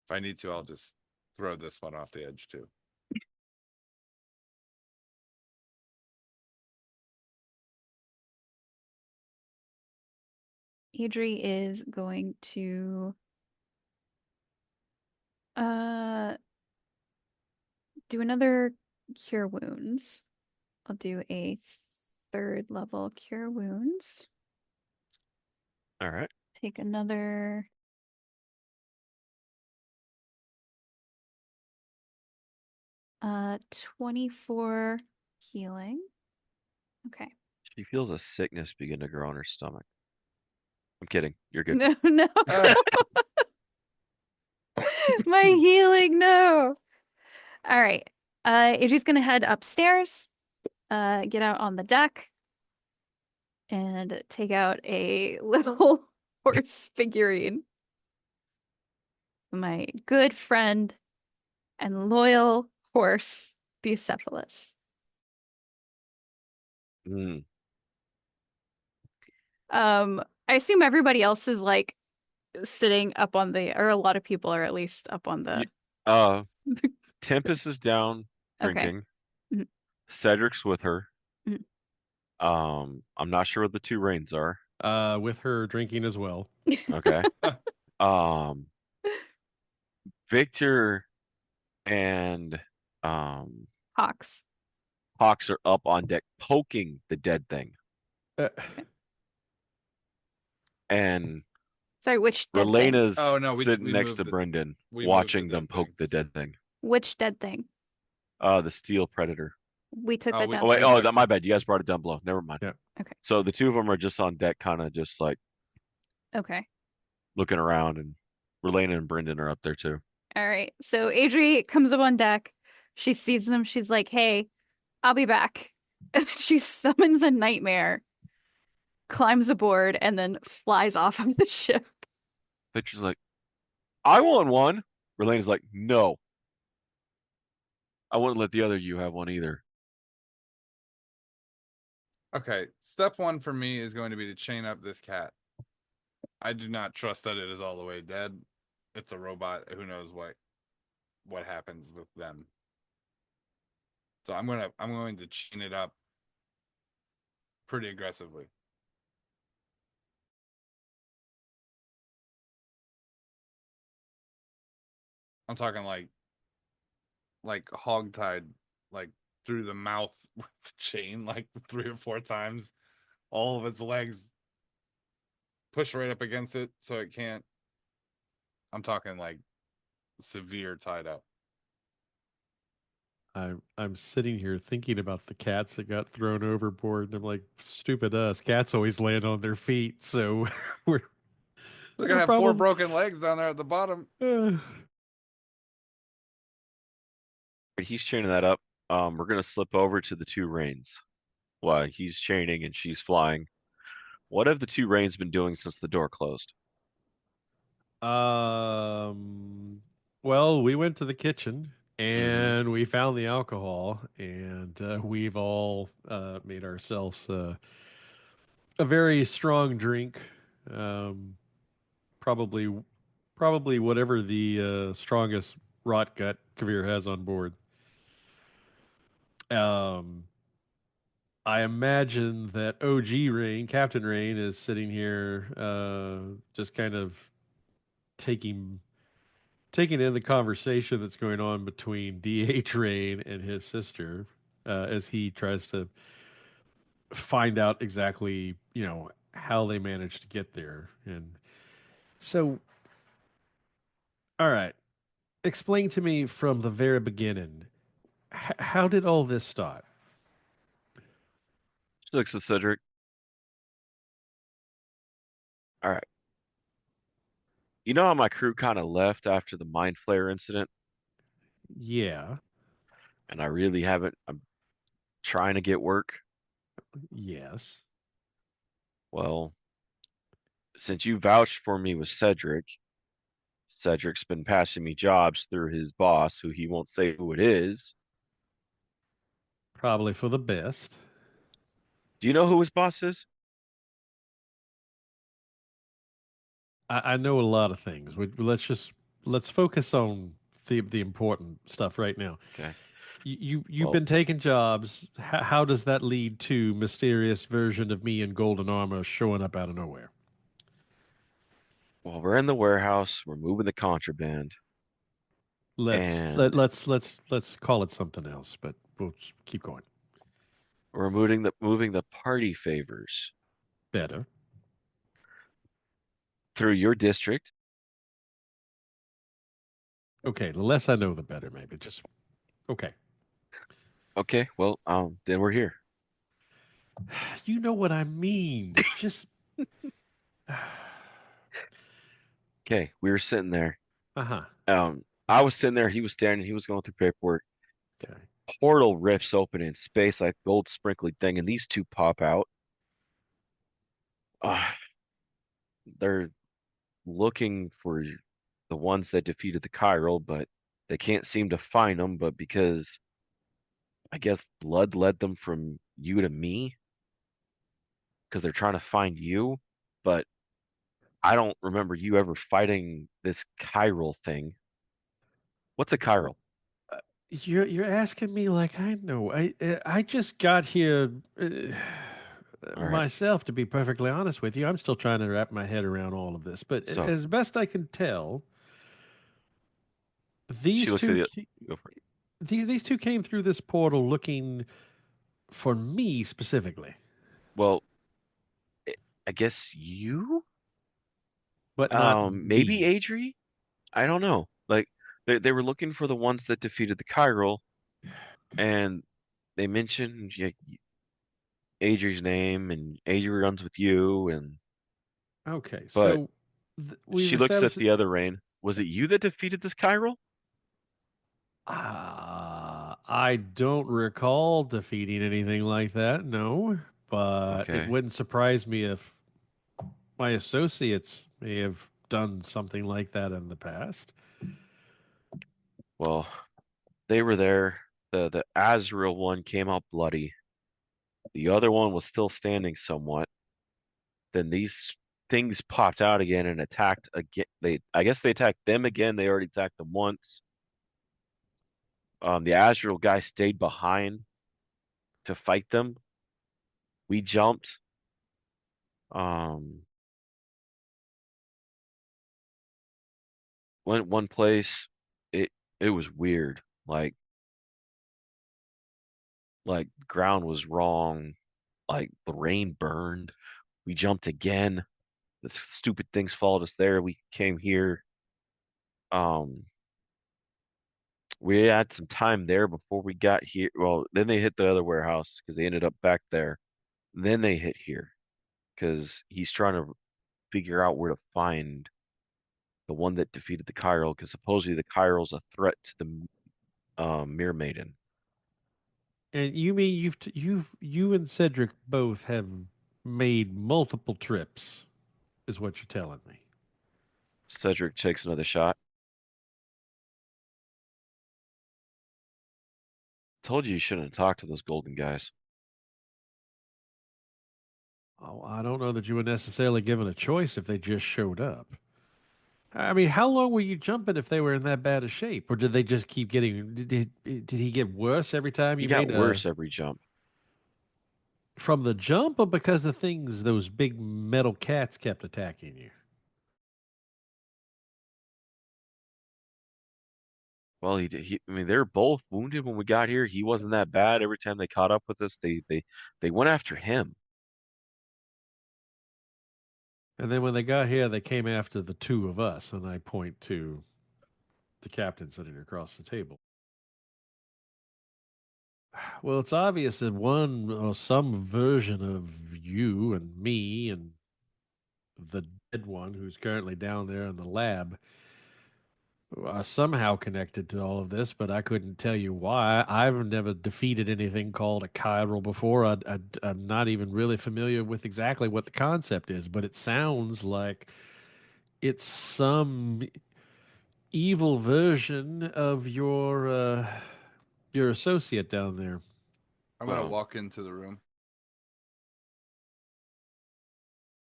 if I need to, I'll just throw this one off the edge too. Adrie is going to do another cure wounds. I'll do a 3rd level cure wounds. All right. Take another 24 healing. Okay. She feels a sickness begin to grow in her stomach. I'm kidding. You're good. No, no. My healing, no. All right. Adrie's gonna head upstairs, get out on the deck, and take out a little horse figurine. My good friend and loyal horse, Bucephalus. Mm. I assume everybody else is like sitting up on the, or a lot of people are at least up on the. Tempest is down Okay. drinking. Mhm. Cedric's with her. Mhm. I'm not sure what the 2 Raynes are. With her drinking as well. Okay. Victor and Hawks. Hawks are up on deck poking the dead thing. Uh, And Sorry, which dead thing? Relena's Oh, no, we sitting next moved to the- Brendan, we moved watching the them dead poke the things. dead thing. Which dead thing? The steel predator. We took Oh, that we- Oh wait, downstairs. my bad. You guys brought it down below. Never mind. Yeah. Okay. So the 2 of them are just on deck, kind of just like Okay. looking around, and Relena and Brendan are up there too. All right. So Adrie comes up on deck. She sees them. She's like, "Hey, I'll be back." And then she summons a nightmare, climbs aboard, and then flies off of the ship. Victor's like, I want one. Relena's like, no. I wouldn't let the other you have one either. Okay, step 1 for me is going to be to chain up this cat. I do not trust that it is all the way dead. It's a robot. Who knows what happens with them. So I'm going to chain it up pretty aggressively. I'm talking like hogtied, like through the mouth with the chain, like 3 or 4 times. All of its legs push right up against it so it can't. I'm talking like severe tied up. I'm sitting here thinking about the cats that got thrown overboard, and I'm like, stupid us. Cats always land on their feet, so we're They're gonna have 4 broken legs down there at the bottom. He's chaining that up. We're gonna slip over to the 2 Raynes while he's chaining and she's flying. What have the 2 Raynes been doing since the door closed? Well, we went to the kitchen Mm-hmm. and we found the alcohol, and we've all made ourselves a very strong drink. Um, probably, probably whatever the strongest rot gut Kaeviir has on board. Um, I imagine that OG Rayne, Captain Rayne, is sitting here, just kind of taking taking in the conversation that's going on between DH Rayne and his sister, as he tries to find out exactly, how they managed to get there. And so, all right, explain to me from the very beginning, how did all this start? She looks at Cedric. All right. You know how my crew kind of left after the mind flare incident, Yeah, and I really haven't. I'm trying to get work. yes, Well, since you vouched for me with Cedric, Cedric's been passing me jobs through his boss, who he won't say who it is. probably for the best. Do you know who his boss is? I know a lot of things. Let's focus on the important stuff right now. Okay. You've Well, been taking jobs. How does that lead to mysterious version of me in golden armor showing up out of nowhere? we're in the warehouse. We're moving the contraband, and Let's call it something else, but we'll just keep going. we're moving the party favors Better. through your district. Okay, the less I know, the better. Maybe just okay. Okay. Well, then we're here. You know what I mean. Just Okay. We were sitting there. uh-huh. I was sitting there. He was standing. He was going through paperwork. Okay. Portal rips open in space like gold sprinkly thing, and these two pop out. Uh, they're looking for the ones that defeated the Chiral, but they can't seem to find them. But because I guess blood led them from you to me, because they're trying to find you. But I don't remember you ever fighting this Chiral thing. What's a Chiral? You're asking me like I know. I just got here All right. myself. To be perfectly honest with you, I'm still trying to wrap my head around all of this. But So as best I can tell, she these looks at two it. ca- Go for it. these two came through this portal looking for me specifically, Well, I I guess you. but not Maybe me. Adrie. I don't know. Like they were looking for the ones that defeated the Chiral, and they mentioned like, Adrie's name, and Adrie runs with you, and Okay, but so we've she looks at established. the other Rain. Was it you that defeated this Chiral? I don't recall defeating anything like that. No, but it Okay. wouldn't surprise me if my associates may have done something like that in the past. Well, they were there. The Azrael one came out bloody. The other one was still standing somewhat. Then these things popped out again and attacked again. I guess they attacked them again. They already attacked them once. The Azrael guy stayed behind to fight them. We jumped. Um, went one place. It was weird. Like ground was wrong. Like the rain burned. We jumped again. The stupid things followed us there. We came here. Um, we had some time there before we got here. Well, then they hit the other warehouse because they ended up back there. Then they hit here because he's trying to figure out where to find the one that defeated the Chiral, because supposedly the Chiral's a threat to the Mirror Maiden. And you mean you and Cedric both have made multiple trips, is what you're telling me. Cedric takes another shot. Told you shouldn't have talked to those golden guys. Oh, I don't know that you were necessarily given a choice if they just showed up. I mean, how long were you jumping if they were in that bad a shape, or did they just keep getting? Did he get worse every time He you got made worse every jump. from the jump, or because the things those big metal cats kept attacking you? Well, I mean, they were both wounded when we got here. He wasn't that bad. Every time they caught up with us, they went after him. And then when they got here, they came after the two of us, and I point to the captain sitting across the table. Well, it's obvious that one or some version of you and me and the dead one who's currently down there in the lab are somehow connected to all of this, but I couldn't tell you why. I've never defeated anything called a chiral before. I'm not even really familiar with exactly what the concept is, but it sounds like it's some evil version of your associate down there. I'm gonna Well, walk into the room.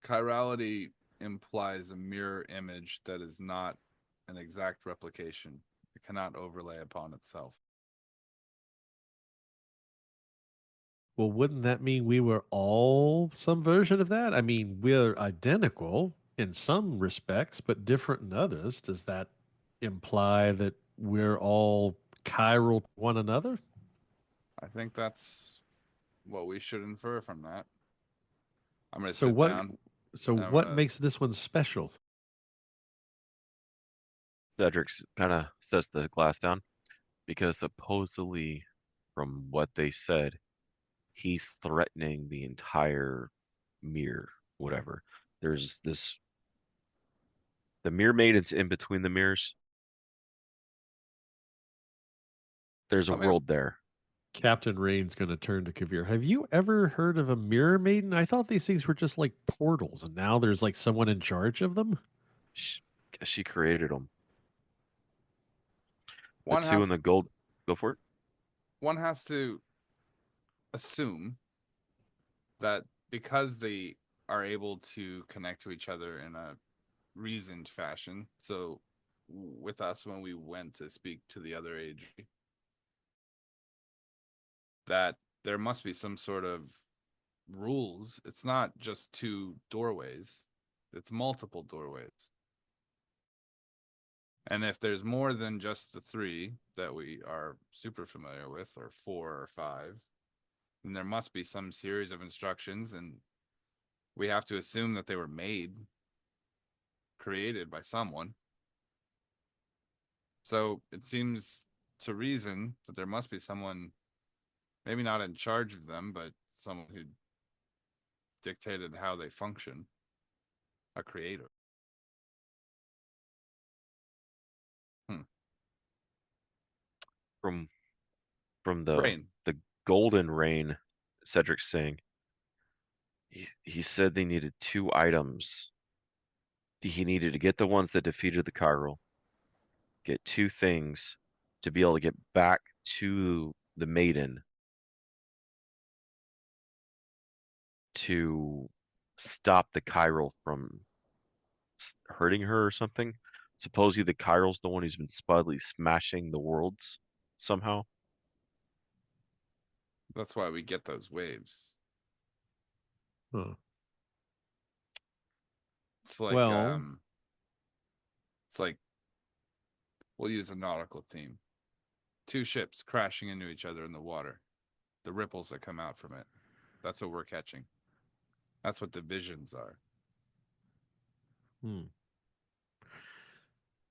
Chirality implies a mirror image that is not an exact replication. It cannot overlay upon itself. Well, wouldn't that mean we were all some version of that? I mean, we're identical in some respects, but different in others. Does that imply that we're all chiral to one another? I think that's what we should infer from that. I'm gonna So sit what? down. So and I'm what gonna makes this one special? Cedric's kind of sets the glass down because supposedly, from what they said, he's threatening the entire mirror, whatever. There's the mirror maiden's in between the mirrors. There's a I mean, world there. Captain Rayne's going to turn to Kaeviir. Have you ever heard of a mirror maiden? I thought these things were just like portals, and now there's like someone in charge of them. She, she created them. The one two in has the gold. Go for it. one has to assume that because they are able to connect to each other in a reasoned fashion. So with us when we went to speak to the other age, that there must be some sort of rules. It's not just two doorways, it's multiple doorways. And if there's more than just the three that we are super familiar with, or four or five, then there must be some series of instructions, and we have to assume that they were created by someone. So it seems to reason that there must be someone, maybe not in charge of them, but someone who dictated how they function, a creator. From Rayne. the golden rain, Cedric's saying. He said they needed two items. He needed to get the ones that defeated the chiral, get two things to be able to get back to the maiden to stop the chiral from hurting her or something. Supposedly the chiral's the one who's been smugly smashing the worlds somehow. That's why we get those waves. Huh. It's like Well, it's like, we'll use a nautical theme. Two ships crashing into each other in the water. The ripples that come out from it. That's what we're catching. That's what divisions are.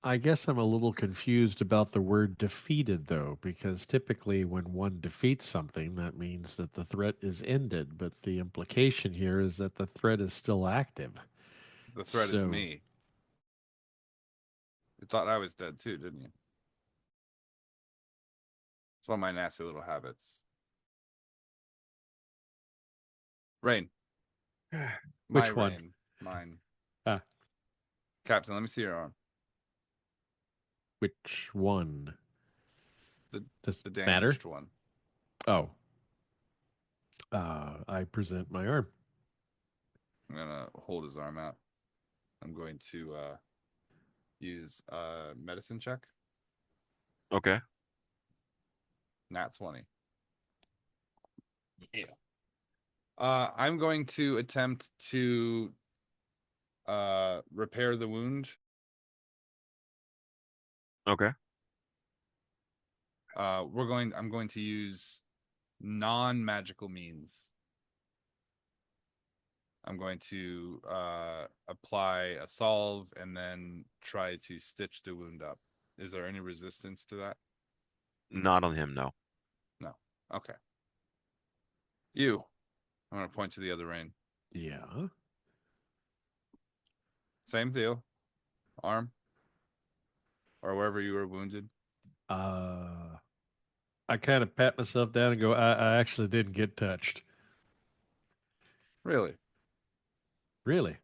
I guess I'm a little confused about the word defeated, though, because typically when one defeats something, that means that the threat is ended. But the implication here is that the threat is still active. The threat is So, me. You thought I was dead too, didn't you? It's one of my nasty little habits. Rayne. which one? Rayne. Mine. Ah. Captain, let me see your arm. Which one? The Does the it matter? damaged one. Oh. I present my arm. I'm gonna hold his arm out. I'm going to use medicine check. Okay. Nat 20. Yeah. I'm going to attempt to repair the wound. Okay. I'm going to use non-magical means. I'm going to apply a salve and then try to stitch the wound up. Is there any resistance to that? Not on him, no. No. Okay. You. I'm going to point to the other Rayne. Yeah. Same deal. Arm. Or wherever you were wounded. I kind of pat myself down and go, I actually didn't get touched. Really? Really?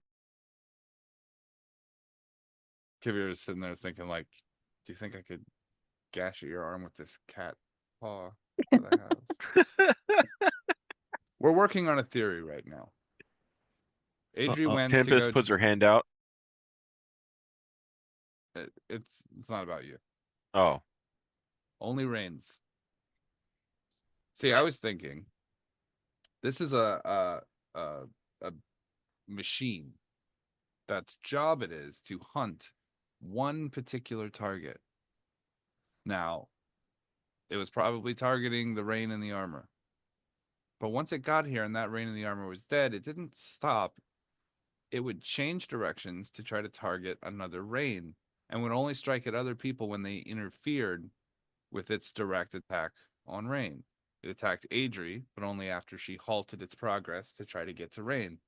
Kaeviir is sitting there thinking, like, do you think I could gash at your arm with this cat paw that I have? We're working on a theory right now. Adrie went to Tempest go. puts her hand out. It's not about you. Oh. Only Rayne's. See, I was thinking, this is a machine that's job it is to hunt one particular target. Now, it was probably targeting the Rayne in the armor. But once it got here and that Rayne in the armor was dead, it didn't stop. It would change directions to try to target another Rayne and would only strike at other people when they interfered with its direct attack on Rayne. It attacked Adrie, but only after she halted its progress to try to get to Rayne.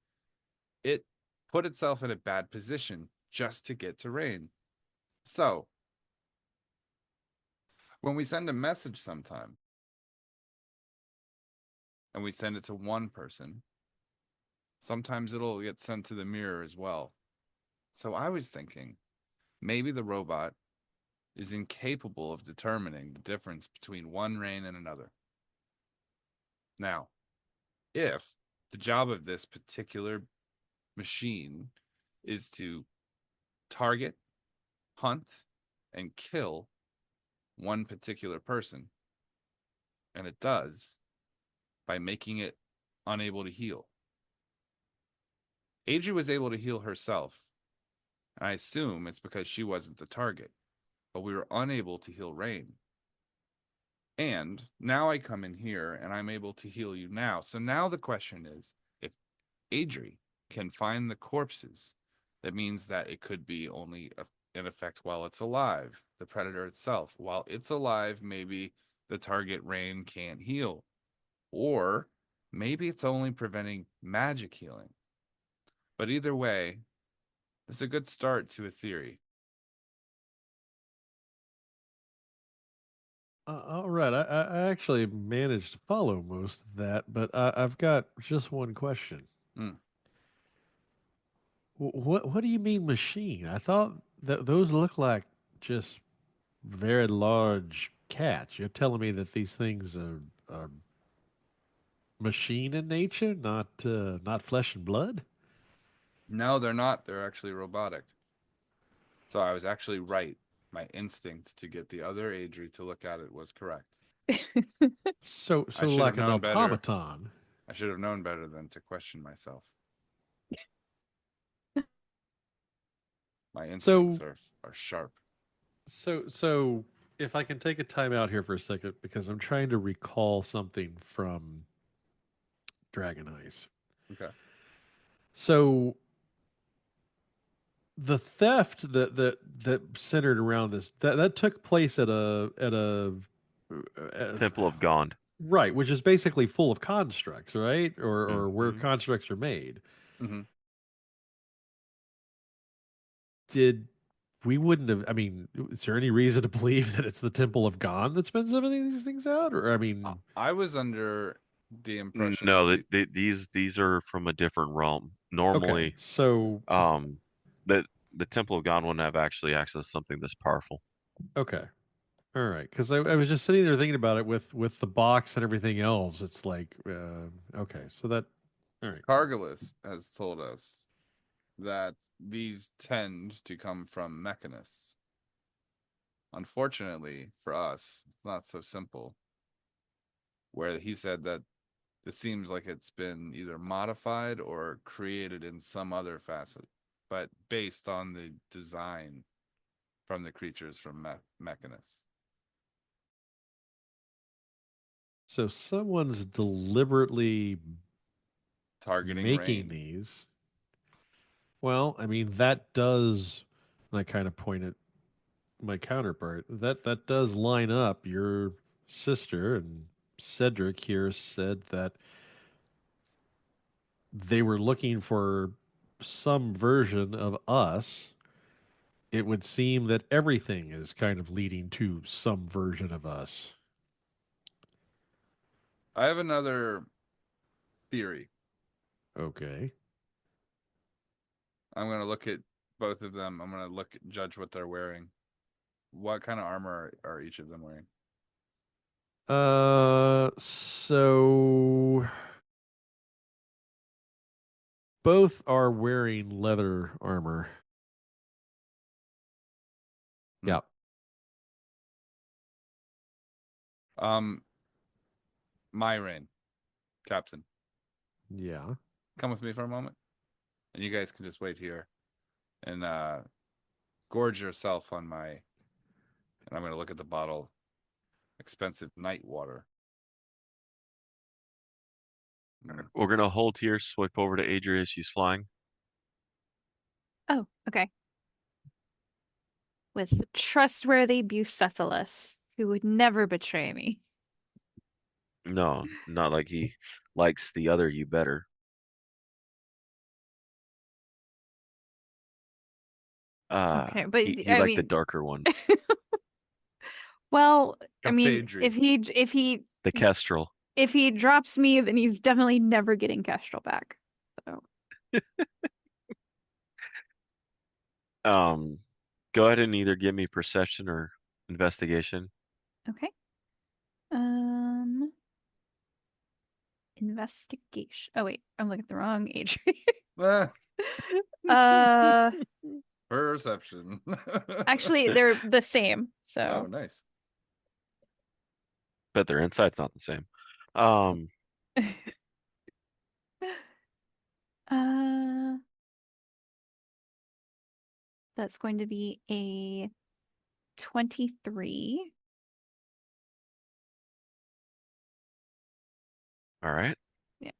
It put itself in a bad position just to get to Rayne. So, when we send a message sometime, and we send it to one person, sometimes it'll get sent to the mirror as well. So I was thinking, maybe the robot is incapable of determining the difference between one Rayne and another. Now, if the job of this particular machine is to target, hunt, and kill one particular person, and it does by making it unable to heal. Adrie was able to heal herself, and I assume it's because she wasn't the target, but we were unable to heal Rayne. And now I come in here and I'm able to heal you now. So now the question is, if Adrie can find the corpses, that means that it could be only in effect while it's alive, the predator itself. While it's alive, maybe the target Rayne can't heal. Or maybe it's only preventing magic healing. But either way, it's a good start to a theory. All right. I actually managed to follow most of that, but I've got just one question. What do you mean machine? I thought that those look like just very large cats. You're telling me that these things are machine in nature, not flesh and blood? No, they're not. They're actually robotic. So I was actually right. My instinct to get the other Adrie to look at it was correct. So I should like have an known better. automaton. I should have known better than to question myself. My instincts are sharp. So if I can take a time out here for a second, because I'm trying to recall something from Dragon Eyes. Okay. So the theft that centered around this that took place at a Temple of Gond. right, which is basically full of constructs, right? Or where Mhm. constructs are made. Mm-hmm. Did we wouldn't have? I mean, is there any reason to believe that it's the Temple of Gone that's been sending these things out? Or I mean, I was under the impression No, that these are from a different realm. okay, Normally, so the Temple of God wouldn't have actually accessed something this powerful. Okay. All right. Because I was just sitting there thinking about it with the box and everything else. It's like, okay. So that, all right. Cargillus has told us that these tend to come from mechanists. Unfortunately for us, it's not so simple. Where he said that this seems like it's been either modified or created in some other facet, but based on the design from the creatures from mechanists. So someone's deliberately Targeting making Rayne. these. Well, I mean, that does, and I kind of point at my counterpart, that does line up. Your sister and Cedric here said that they were looking for some version of us. It would seem that everything is kind of leading to some version of us. I have another theory. Okay. I'm going to look at both of them. I'm going to judge what they're wearing. What kind of armor are each of them wearing? So both are wearing leather armor. Hmm. Yeah. My Rayne, Captain, Yeah. come with me for a moment, and you guys can just wait here and gorge yourself on my. And I'm going to look at the bottle. Expensive night water. We're gonna hold here, swipe over to Adrie as she's flying. Oh, okay. With trustworthy Bucephalus, who would never betray me. No, not like he likes the other you better. Okay, but He I liked the mean, darker one, well, I mean, Kaeviir. the Kestrel. if he drops me, then he's definitely never getting Kestrel back. So Go ahead and either give me perception or investigation. okay. Investigation. Oh wait, I'm looking at the wrong age. uh Perception. Actually they're the same. Oh, So nice. Bet their insight's not the same. Um, uh that's going to be a 23. all right. Yeah.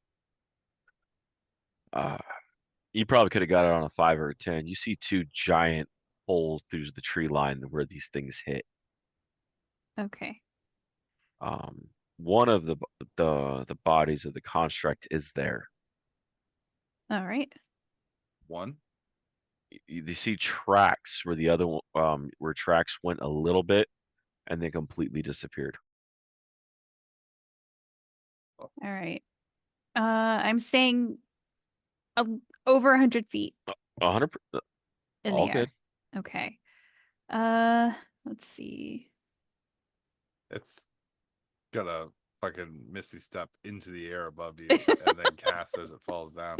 Uh, you probably could have got it on a 5 or a 10. You see two giant holes through the tree line where these things hit. Okay. One of the bodies of the construct is there. All right. One. You see tracks where the other where tracks went a little bit and then completely disappeared. All right. I'm staying over 100 feet 100. in All the air. good. Okay. Let's see. It's got a fucking misty step into the air above you and then cast as it falls down.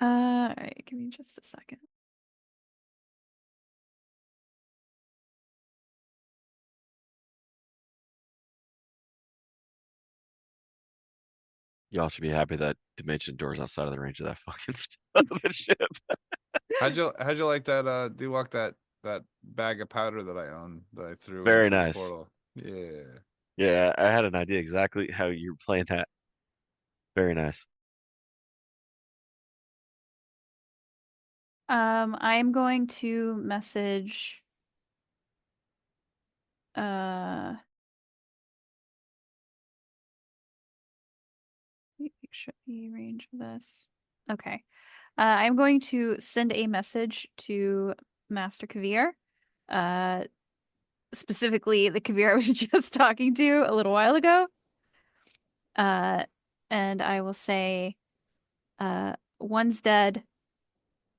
All right, give me just a second. Y'all should be happy that dimension door's outside of the range of that fucking of the ship. How'd you like that Dewalk, that bag of powder that I own that I threw Very into the nice. portal? Yeah. Yeah, I had an idea exactly how you were playing that. Very nice. I'm going to message make sure the range of this. Okay. I'm going to send a message to Master Kaeviir. Specifically the Kaeviir I was just talking to a little while ago. And I will say, one's dead,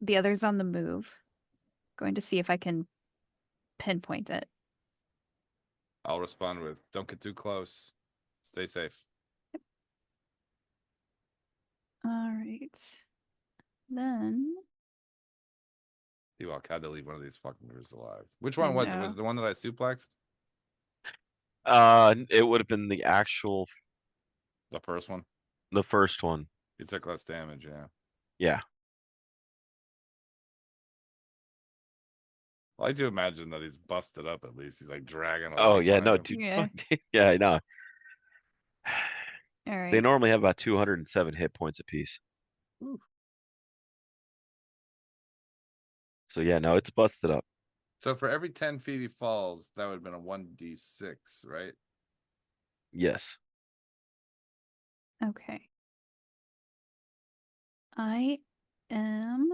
the other's on the move. going to see if I can pinpoint it. I'll respond with, don't get too close. Stay safe. All right. Then Ewok had to leave one of these fucking groups alive. Which I one was it? know. Was it the one that I suplexed? It would have been the actual, The first one? the first one. He took less damage, yeah. Yeah. Well, I do imagine that he's busted up at least. He's like dragging a Oh leg yeah, behind no, him. dude. Yeah. Yeah, I know. all They right. normally have about 207 hit points apiece. Ooh. So yeah, no, it's busted up. So for every 10 feet he falls, that would have been a 1d6, right? Yes. Okay. I am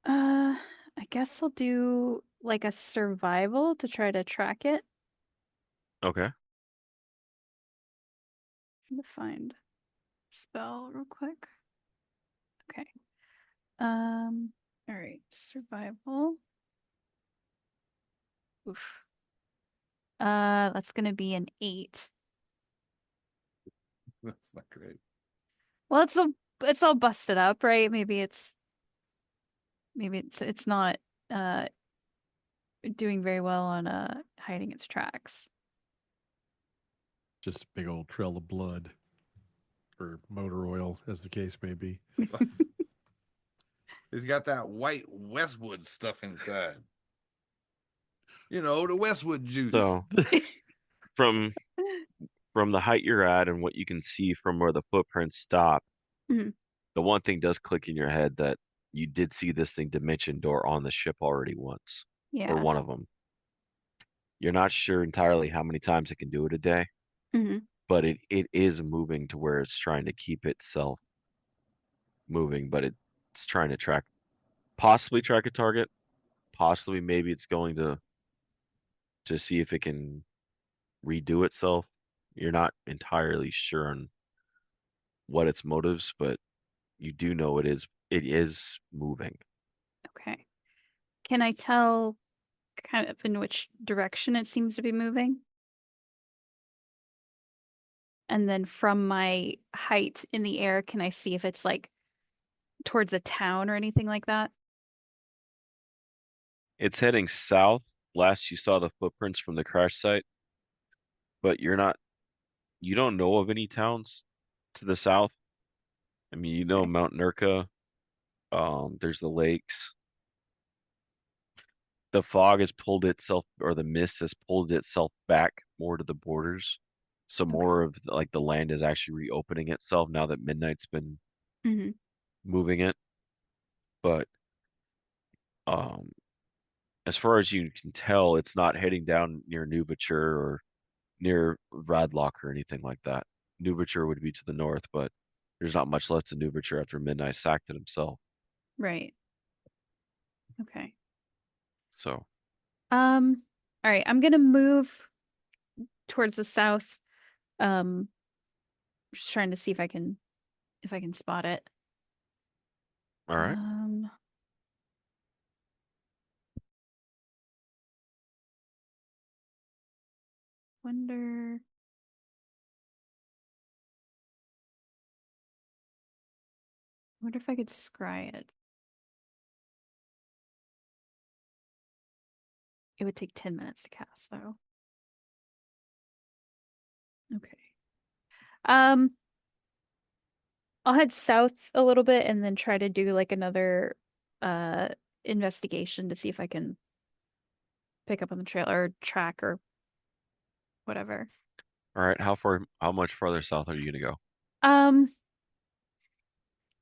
I guess I'll do like a survival to try to track it. Okay. Trying to find spell real quick. Okay. All right, survival. Oof. That's gonna be an 8. That's not great. Well, it's all busted up, right? Maybe it's not doing very well on hiding its tracks. Just a big old trail of blood. Or motor oil, as the case may be. He's got that white Westwood stuff inside. You know, the Westwood juice. So from the height you're at and what you can see from where the footprints stop, Mhm. the one thing does click in your head that you did see this thing dimension door on the ship already once, or Yeah. one of them. You're not sure entirely how many times it can do it a day, Mhm. but it is moving to where it's trying to keep itself moving, but it's trying to possibly track a target, possibly maybe it's going to see if it can redo itself. You're not entirely sure on what its motives, but you do know it is moving. Okay. Can I tell kind of in which direction it seems to be moving? And then from my height in the air, can I see if it's like towards a town or anything like that? It's heading south. Last you saw the footprints from the crash site, but you don't know of any towns to the south. I mean, you know Okay. Mount Nurka, there's the lakes. The fog has pulled itself, or the mist has pulled itself back more to the borders. So more of like the land is actually reopening itself now that midnight's been Mhm. moving it. But um, as far as you can tell, it's not heading down near Nuvature or near Radlock or anything like that. Nuvature would be to the north, but there's not much left of Nuvature after Midnight sacked it himself. Right. Okay. So All right, I'm gonna move towards the south. Just trying to see if I can spot it. all right. Wonder if I could scry it. It would take 10 minutes to cast though. Okay. I'll head south a little bit and then try to do like another investigation to see if I can pick up on the trail or track or whatever. All right. How much farther south are you gonna go?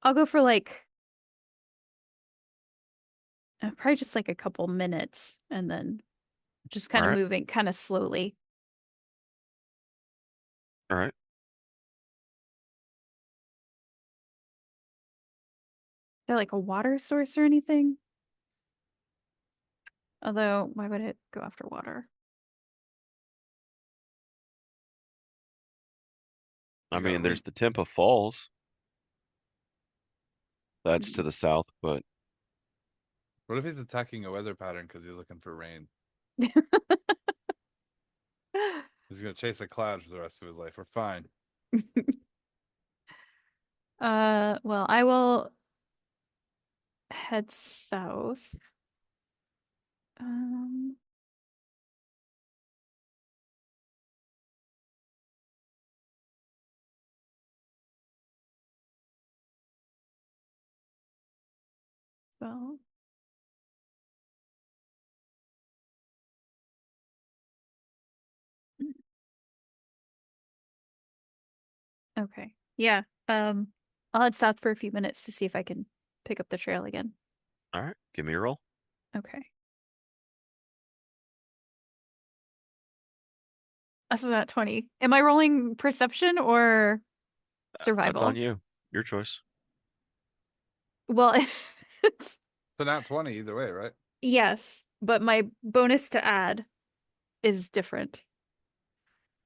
I'll go for like probably just like a couple minutes and then just kind All of right. moving kind of slowly. All right. Is there like a water source or anything? Although, why would it go after water? I You got a mean, there's leak. the Tempa Falls. That's to the south, but What if he's attacking a weather pattern because he's looking for rain? He's gonna chase a cloud for the rest of his life. We're fine. Well, I will head south. Um, well, okay. Yeah. I'll head south for a few minutes to see if I can pick up the trail again. all right, give me a roll. Okay. That's about 20. Am I rolling perception or survival? That's on you. Your choice. Well, it's, So not 20 either way, right? yes, but my bonus to add is different.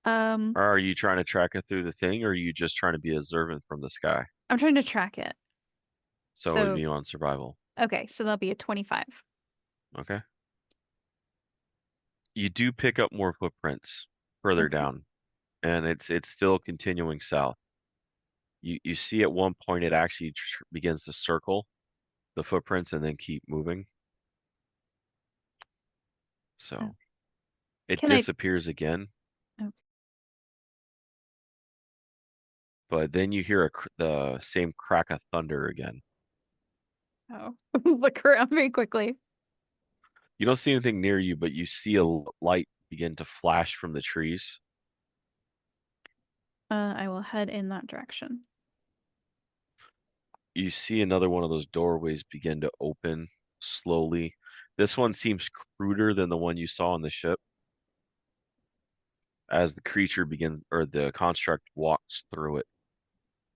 Or are you trying to track it through the thing, or are you just trying to be observant from the sky? I'm trying to track it. So it would be on survival. Okay, so that'll be a 25. Okay. You do pick up more footprints further Okay. down, and it's still continuing south. You see at one point it actually begins to circle the footprints and then keep moving. So it Can I- disappears again. Okay. But then you hear the same crack of thunder again. Oh, look around very quickly. You don't see anything near you, but you see a light begin to flash from the trees. I will head in that direction. You see another one of those doorways begin to open slowly. This one seems cruder than the one you saw on the ship. As the creature or the construct walks through it.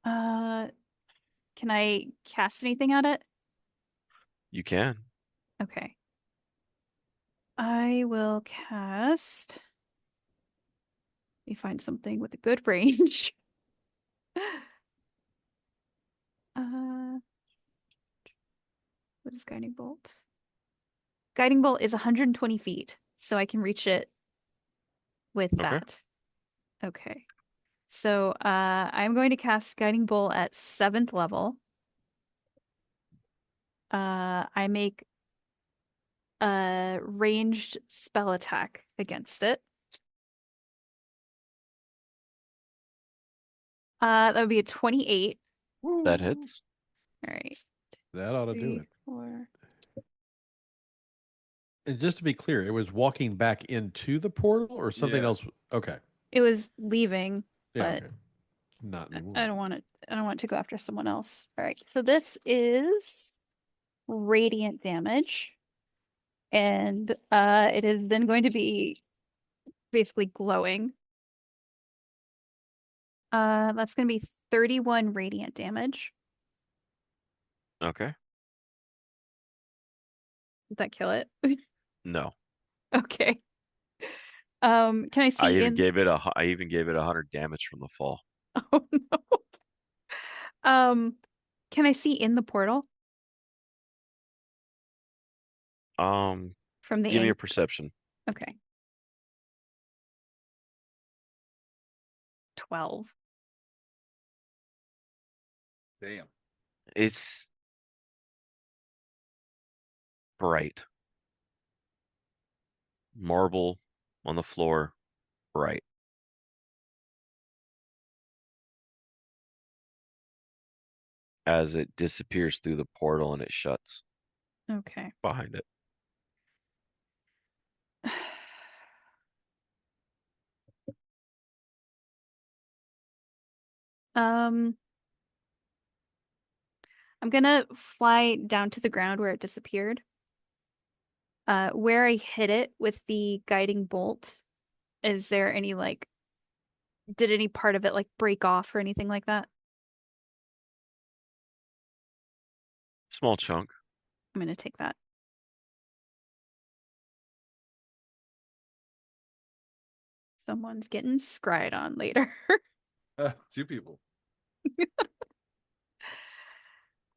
Can I cast anything at it? You can. Okay. I will cast. Let me find something with a good range. What is Guiding Bolt? Guiding Bolt is 120 feet, so I can reach it with Okay. that. Okay. So I'm going to cast Guiding Bolt at 7th level. I make a ranged spell attack against it. That would be a 28. That hits. All right. That ought to do 3, it. 4. And just to be clear, it was walking back into the portal or something Yeah. else. Okay. It was leaving, Yeah. but Okay. Not anymore. I don't want it. I don't want it to go after someone else. All right. So this is radiant damage. And it is then going to be basically glowing. That's going to be 31 radiant damage. Okay. Did that kill it? No. Okay. Can I see I even in? gave it 100 damage from the fall. Oh no. Can I see in the portal from the Give me a angle? perception. Okay. 12. Damn. It's bright. Marble on the floor, bright. As it disappears through the portal and it shuts Okay. behind it. I'm gonna fly down to the ground where it disappeared. Where I hit it with the guiding bolt, is there any did any part of it break off or anything like that? Small chunk. I'm gonna take that. Someone's getting scryed on later. 2 people.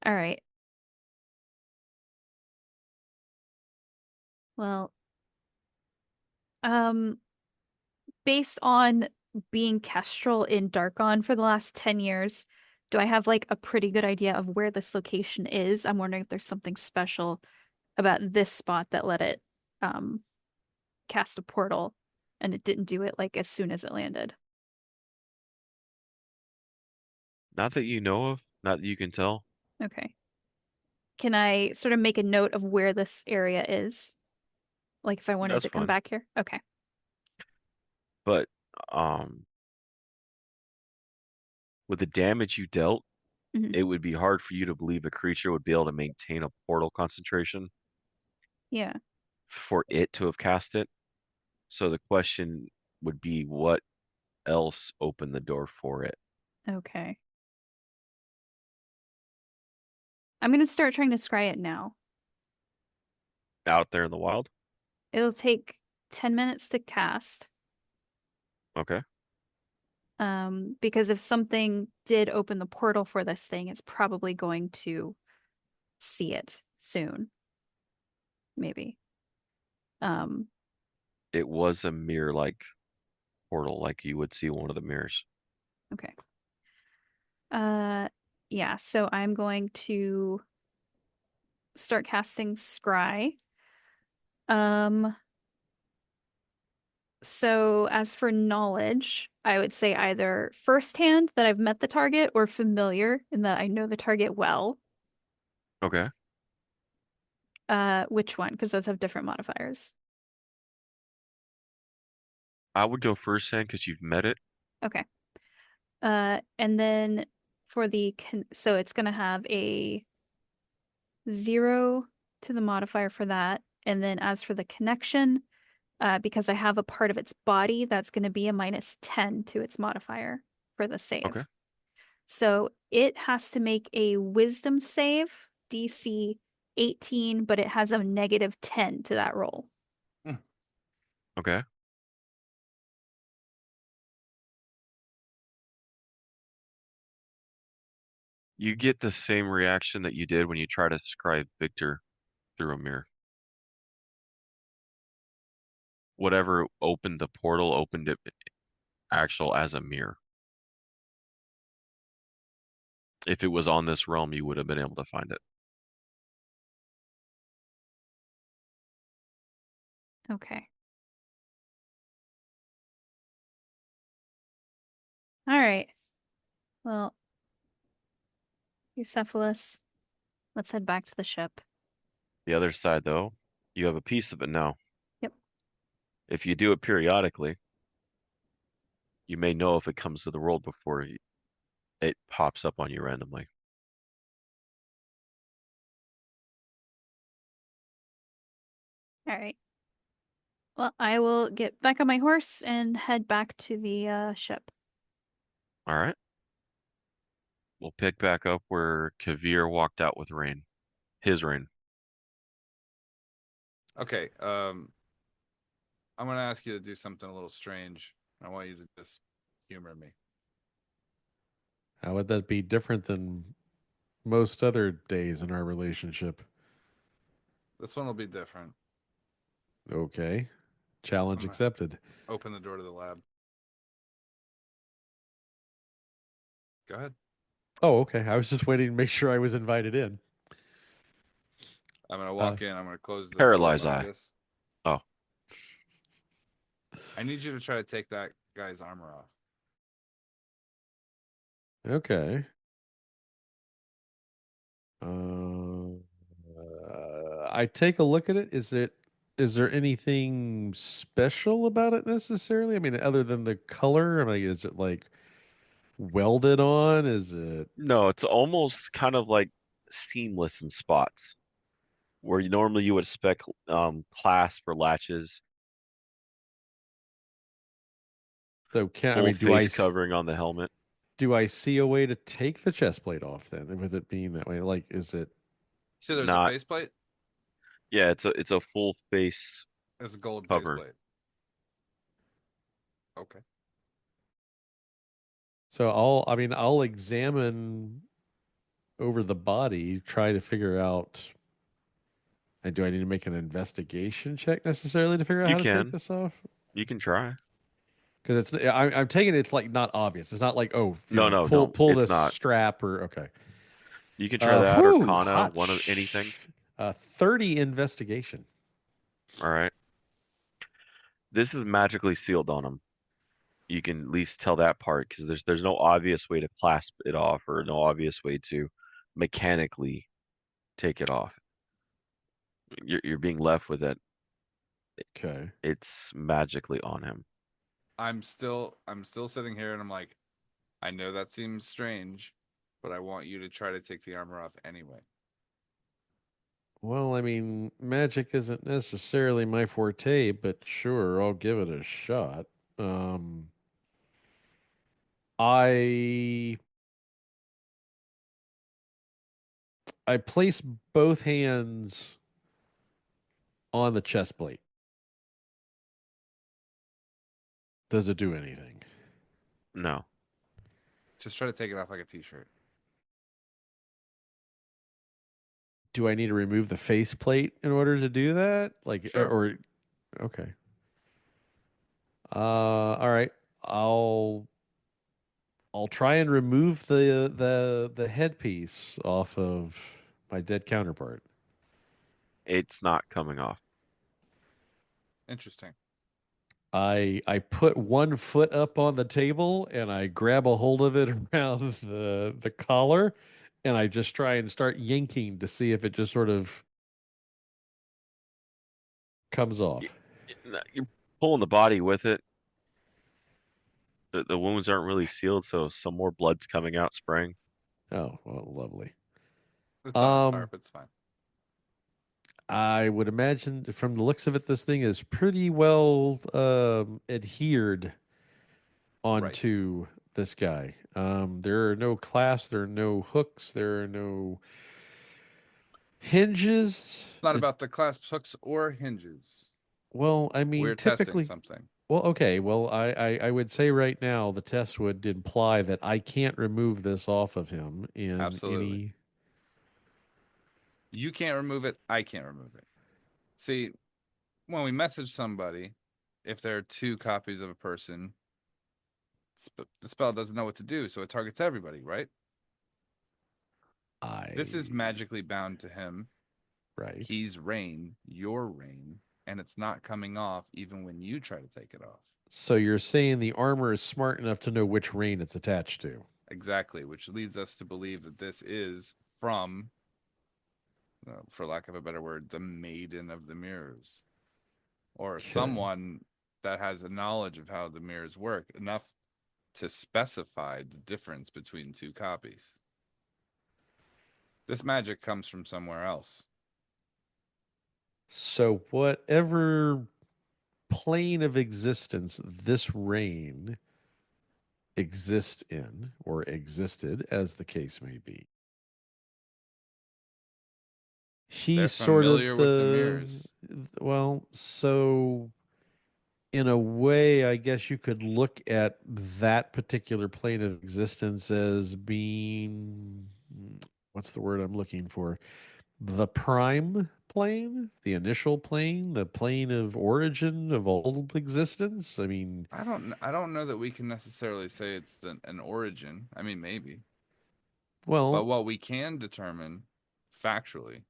All right. Well, um, based on being kestrel in Darkon for the last 10 years, do I have like a pretty good idea of where this location is? I'm wondering if there's something special about this spot that let it um cast a portal and it didn't do it like as soon as it landed. Not that you know of, not that you can tell. Okay. Can I sort of make a note of where this area is? Like if I wanted That's to come fine. back here? Okay. But um, with the damage you dealt, Mhm. it would be hard for you to believe a creature would be able to maintain a portal concentration Yeah. for it to have cast it. So the question would be, what else opened the door for it? Okay. I'm gonna start trying to scry it now. Out there in the wild? It'll take 10 minutes to cast. Okay. Because if something did open the portal for this thing, it's probably going to see it soon. Maybe. Um, It was a mirror-like portal, like you would see one of the mirrors. okay. Yeah, so I'm going to start casting Scry. Um, so as for knowledge, I would say either firsthand that I've met the target or familiar in that I know the target well. Okay. Which one? Because those have different modifiers. I would go first hand because you've met it. Okay. And then for the so it's gonna have a 0 to the modifier for that. And then as for the connection, because I have a part of its body, that's going to be a -10 to its modifier for the save. Okay. So it has to make a wisdom save, DC 18, but it has a -10 to that roll. Okay. You get the same reaction that you did when you try to describe Victor through a mirror. Whatever opened the portal opened it actual as a mirror. If it was on this realm, you would have been able to find it. Okay. All right. Well, Eucephalus, let's head back to the ship. The other side, though, you have a piece of it now. Yep. If you do it periodically, you may know if it comes to the world before it pops up on you randomly. All right. Well, I will get back on my horse and head back to the ship. All right. We'll pick back up where Kaeviir walked out with Rayne. His Rayne. Okay. I'm gonna ask you to do something a little strange. I want you to just humor me. How would that be different than most other days in our relationship? This one will be different. Okay. Challenge I'm gonna accepted. open the door to the lab. Go ahead. Oh, okay. I was just waiting to make sure I was invited in. I'm gonna walk in. I'm gonna close the Paralyzed door eye. like this. Oh. I need you to try to take that guy's armor off. Okay. I take a look at it. Is there anything special about it necessarily? I mean, other than the color? I mean, is it like welded on? Is it No, it's almost kind of like seamless in spots. Where normally you would expect clasp or latches, so can I full mean, do I face covering on the helmet. do I see a way to take the chest plate off then with it being that way? Like, is it See, there's a Not, faceplate. yeah, it's a full face It's a gold cover. faceplate. Okay. so I'll examine over the body, try to figure out And do I need to make an investigation check necessarily to figure out You how to take can. this off? You can try. Because I'm taking it's like not obvious. It's not like, oh, No, no, pull no. pull It's this not. strap or okay. You can try that or Kana, Hot one of anything. 30 investigation. All right. This is magically sealed on him. You can at least tell that part because there's no obvious way to clasp it off or no obvious way to mechanically take it off. You're being left with it. Okay. It's magically on him. I'm still sitting here and I'm like, I know that seems strange, but I want you to try to take the armor off anyway. Well, I mean, magic isn't necessarily my forte, but sure, I'll give it a shot. Um, I I place both hands on the chest plate. Does it do anything? No. Just try to take it off like a t-shirt. Do I need to remove the face plate in order to do that? Like, Sure. or okay. All right. I'll try and remove the headpiece off of my dead counterpart. It's not coming off. Interesting. I put one foot up on the table and I grab a hold of it around the collar and I just try and start yanking to see if it just sort of comes off. You're pulling the body with it. The wounds aren't really sealed, so some more blood's coming out, spraying. Oh, well, lovely. It's on a tarp. It's fine. I would imagine from the looks of it, this thing is pretty well adhered onto this guy. There are no clasps, there are no hooks, there are no hinges. It's not about the clasps, hooks, or hinges. Well, I mean, We're testing typically, something. well, okay. Well, I would say right now the test would imply that I can't remove this off of him in Absolutely. any. You can't remove it. I can't remove it. See, when we message somebody, if there are 2 copies of a person, the spell doesn't know what to do, so it targets everybody, right? This is magically bound to him. Right. He's Rayne, you're Rayne, and it's not coming off even when you try to take it off. So you're saying the armor is smart enough to know which Rayne it's attached to. Exactly, which leads us to believe that this is from, for lack of a better word, the Maiden of the Mirrors. Or Okay. someone that has a knowledge of how the mirrors work, enough to specify the difference between 2 copies. This magic comes from somewhere else. So whatever plane of existence this Rayne exists in, or existed, as the case may be, They're he's sort familiar of with the mirrors. well, so in a way, I guess you could look at that particular plane of existence as being, what's the word I'm looking for? The prime plane, the initial plane, the plane of origin of all existence. I mean, I don't know that we can necessarily say it's an origin. I mean, maybe. But well, what we can determine factually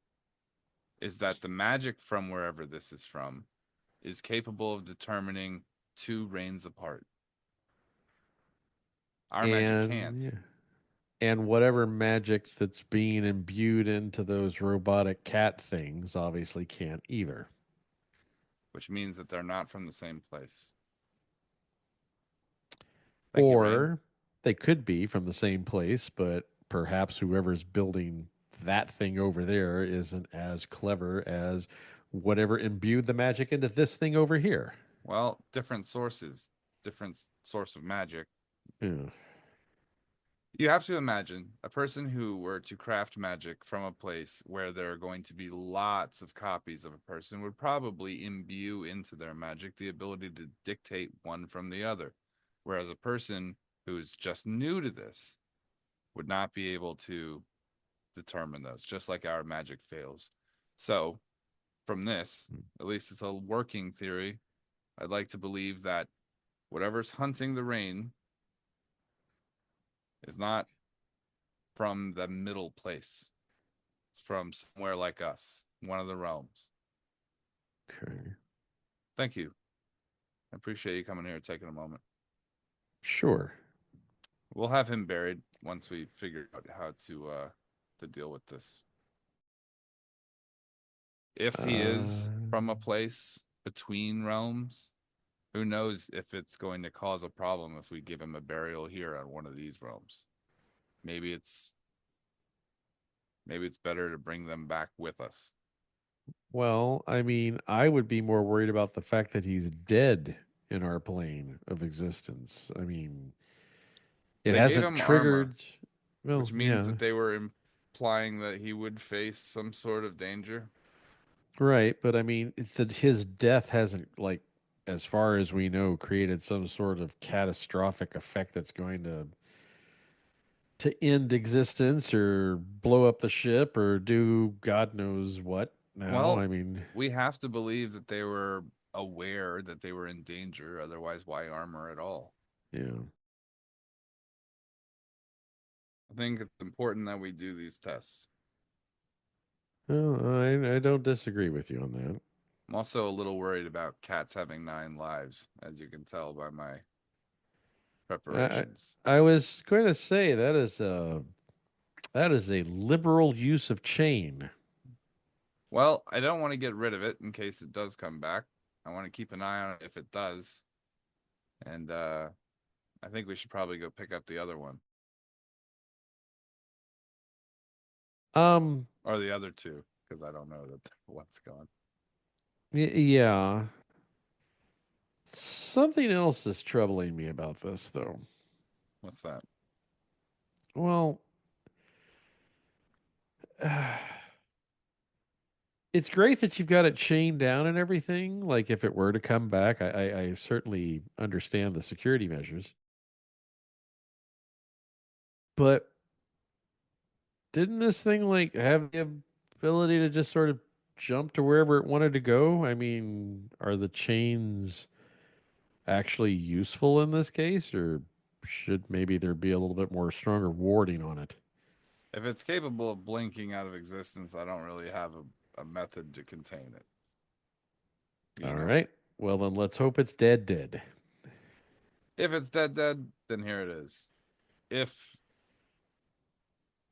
is that the magic from wherever this is from is capable of determining 2 reigns apart. Our magic can't. yeah. And whatever magic that's being imbued into those robotic cat things obviously can't either. Which means that they're not from the same place. Thank you, Rayne. Or they could be from the same place, but perhaps whoever's building that thing over there isn't as clever as whatever imbued the magic into this thing over here. Well, different sources, different source of magic. Yeah. You have to imagine a person who were to craft magic from a place where there are going to be lots of copies of a person would probably imbue into their magic the ability to dictate one from the other. Whereas a person who's just new to this would not be able to determine those, just like our magic fails. So from this, at least it's a working theory, I'd like to believe that whatever's hunting the Rayne is not from the middle place. It's from somewhere like us, one of the realms. Okay. Thank you. I appreciate you coming here and taking a moment. Sure. We'll have him buried once we figure out how to deal with this. If he is from a place between realms, who knows if it's going to cause a problem if we give him a burial here on one of these realms. Maybe it's better to bring them back with us. Well, I mean, I would be more worried about the fact that he's dead in our plane of existence. I mean, it They gave hasn't him triggered. armor, Well, which means yeah, that they were implying that he would face some sort of danger. right. But I mean, it's that his death hasn't, like, as far as we know, created some sort of catastrophic effect that's going to end existence or blow up the ship or do God knows what. Now, Well, I mean, we have to believe that they were aware that they were in danger. Otherwise, why armor at all? yeah. I think it's important that we do these tests. Oh, I don't disagree with you on that. I'm also a little worried about cats having 9 lives, as you can tell by my I preparations. I was going to say that is a liberal use of chain. Well, I don't want to get rid of it in case it does come back. I want to keep an eye on it if it does. And I think we should probably go pick up the other one. Or the other two, because I don't know that one's gone. Yeah. Something else is troubling me about this, though. What's that? Well, it's great that you've got it chained down and everything. Like, if it were to come back, I certainly understand the security measures. But didn't this thing, like, have the ability to just sort of jump to wherever it wanted to go? I mean, are the chains actually useful in this case, or should maybe there be a little bit more stronger warding on it? If it's capable of blinking out of existence, I don't really have a method to contain it. All right. Well, then let's hope it's dead. If it's dead, then here it is. If,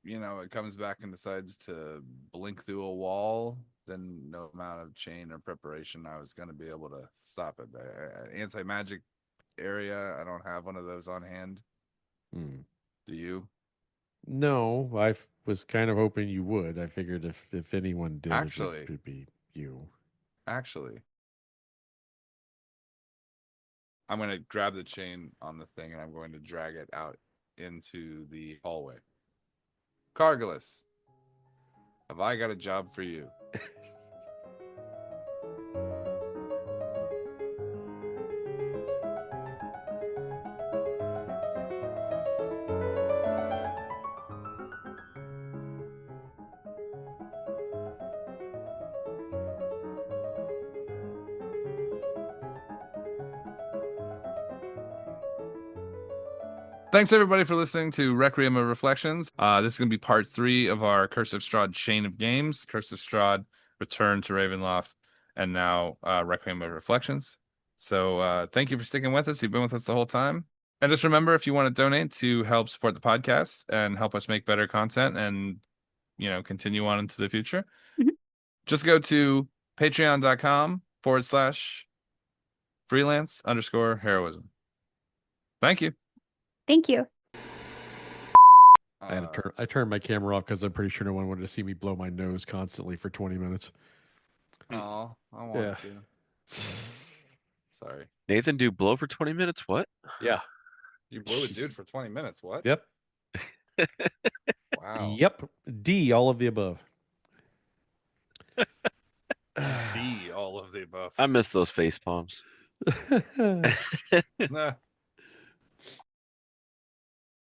it comes back and decides to blink through a wall, then no amount of chain or preparation I was going to be able to stop it. Anti-magic area, I don't have one of those on hand. Do you? No, was kind of hoping you would. I figured if anyone did, Actually, it would be you. Actually, I'm going to grab the chain on the thing and I'm going to drag it out into the hallway. Cargillus, have I got a job for you? Thanks everybody for listening to Requiem of Reflections. This is going to be part 3 of our Curse of Strahd chain of games. Curse of Strahd, Return to Ravenloft, and now Requiem of Reflections. So thank you for sticking with us. You've been with us the whole time. And just remember, if you want to donate to help support the podcast and help us make better content and, continue on into the future, just go to patreon.com/freelance_heroism. Thank you. Thank you. I turned my camera off because I'm pretty sure no one wanted to see me blow my nose constantly for 20 minutes. Oh, I wanted to. Sorry. Nathan, do blow for 20 minutes? What? Yeah. You blew a dude for 20 minutes. What? Yep. Wow. Yep. D, all of the above. D, all of the above. I miss those face palms. Nah.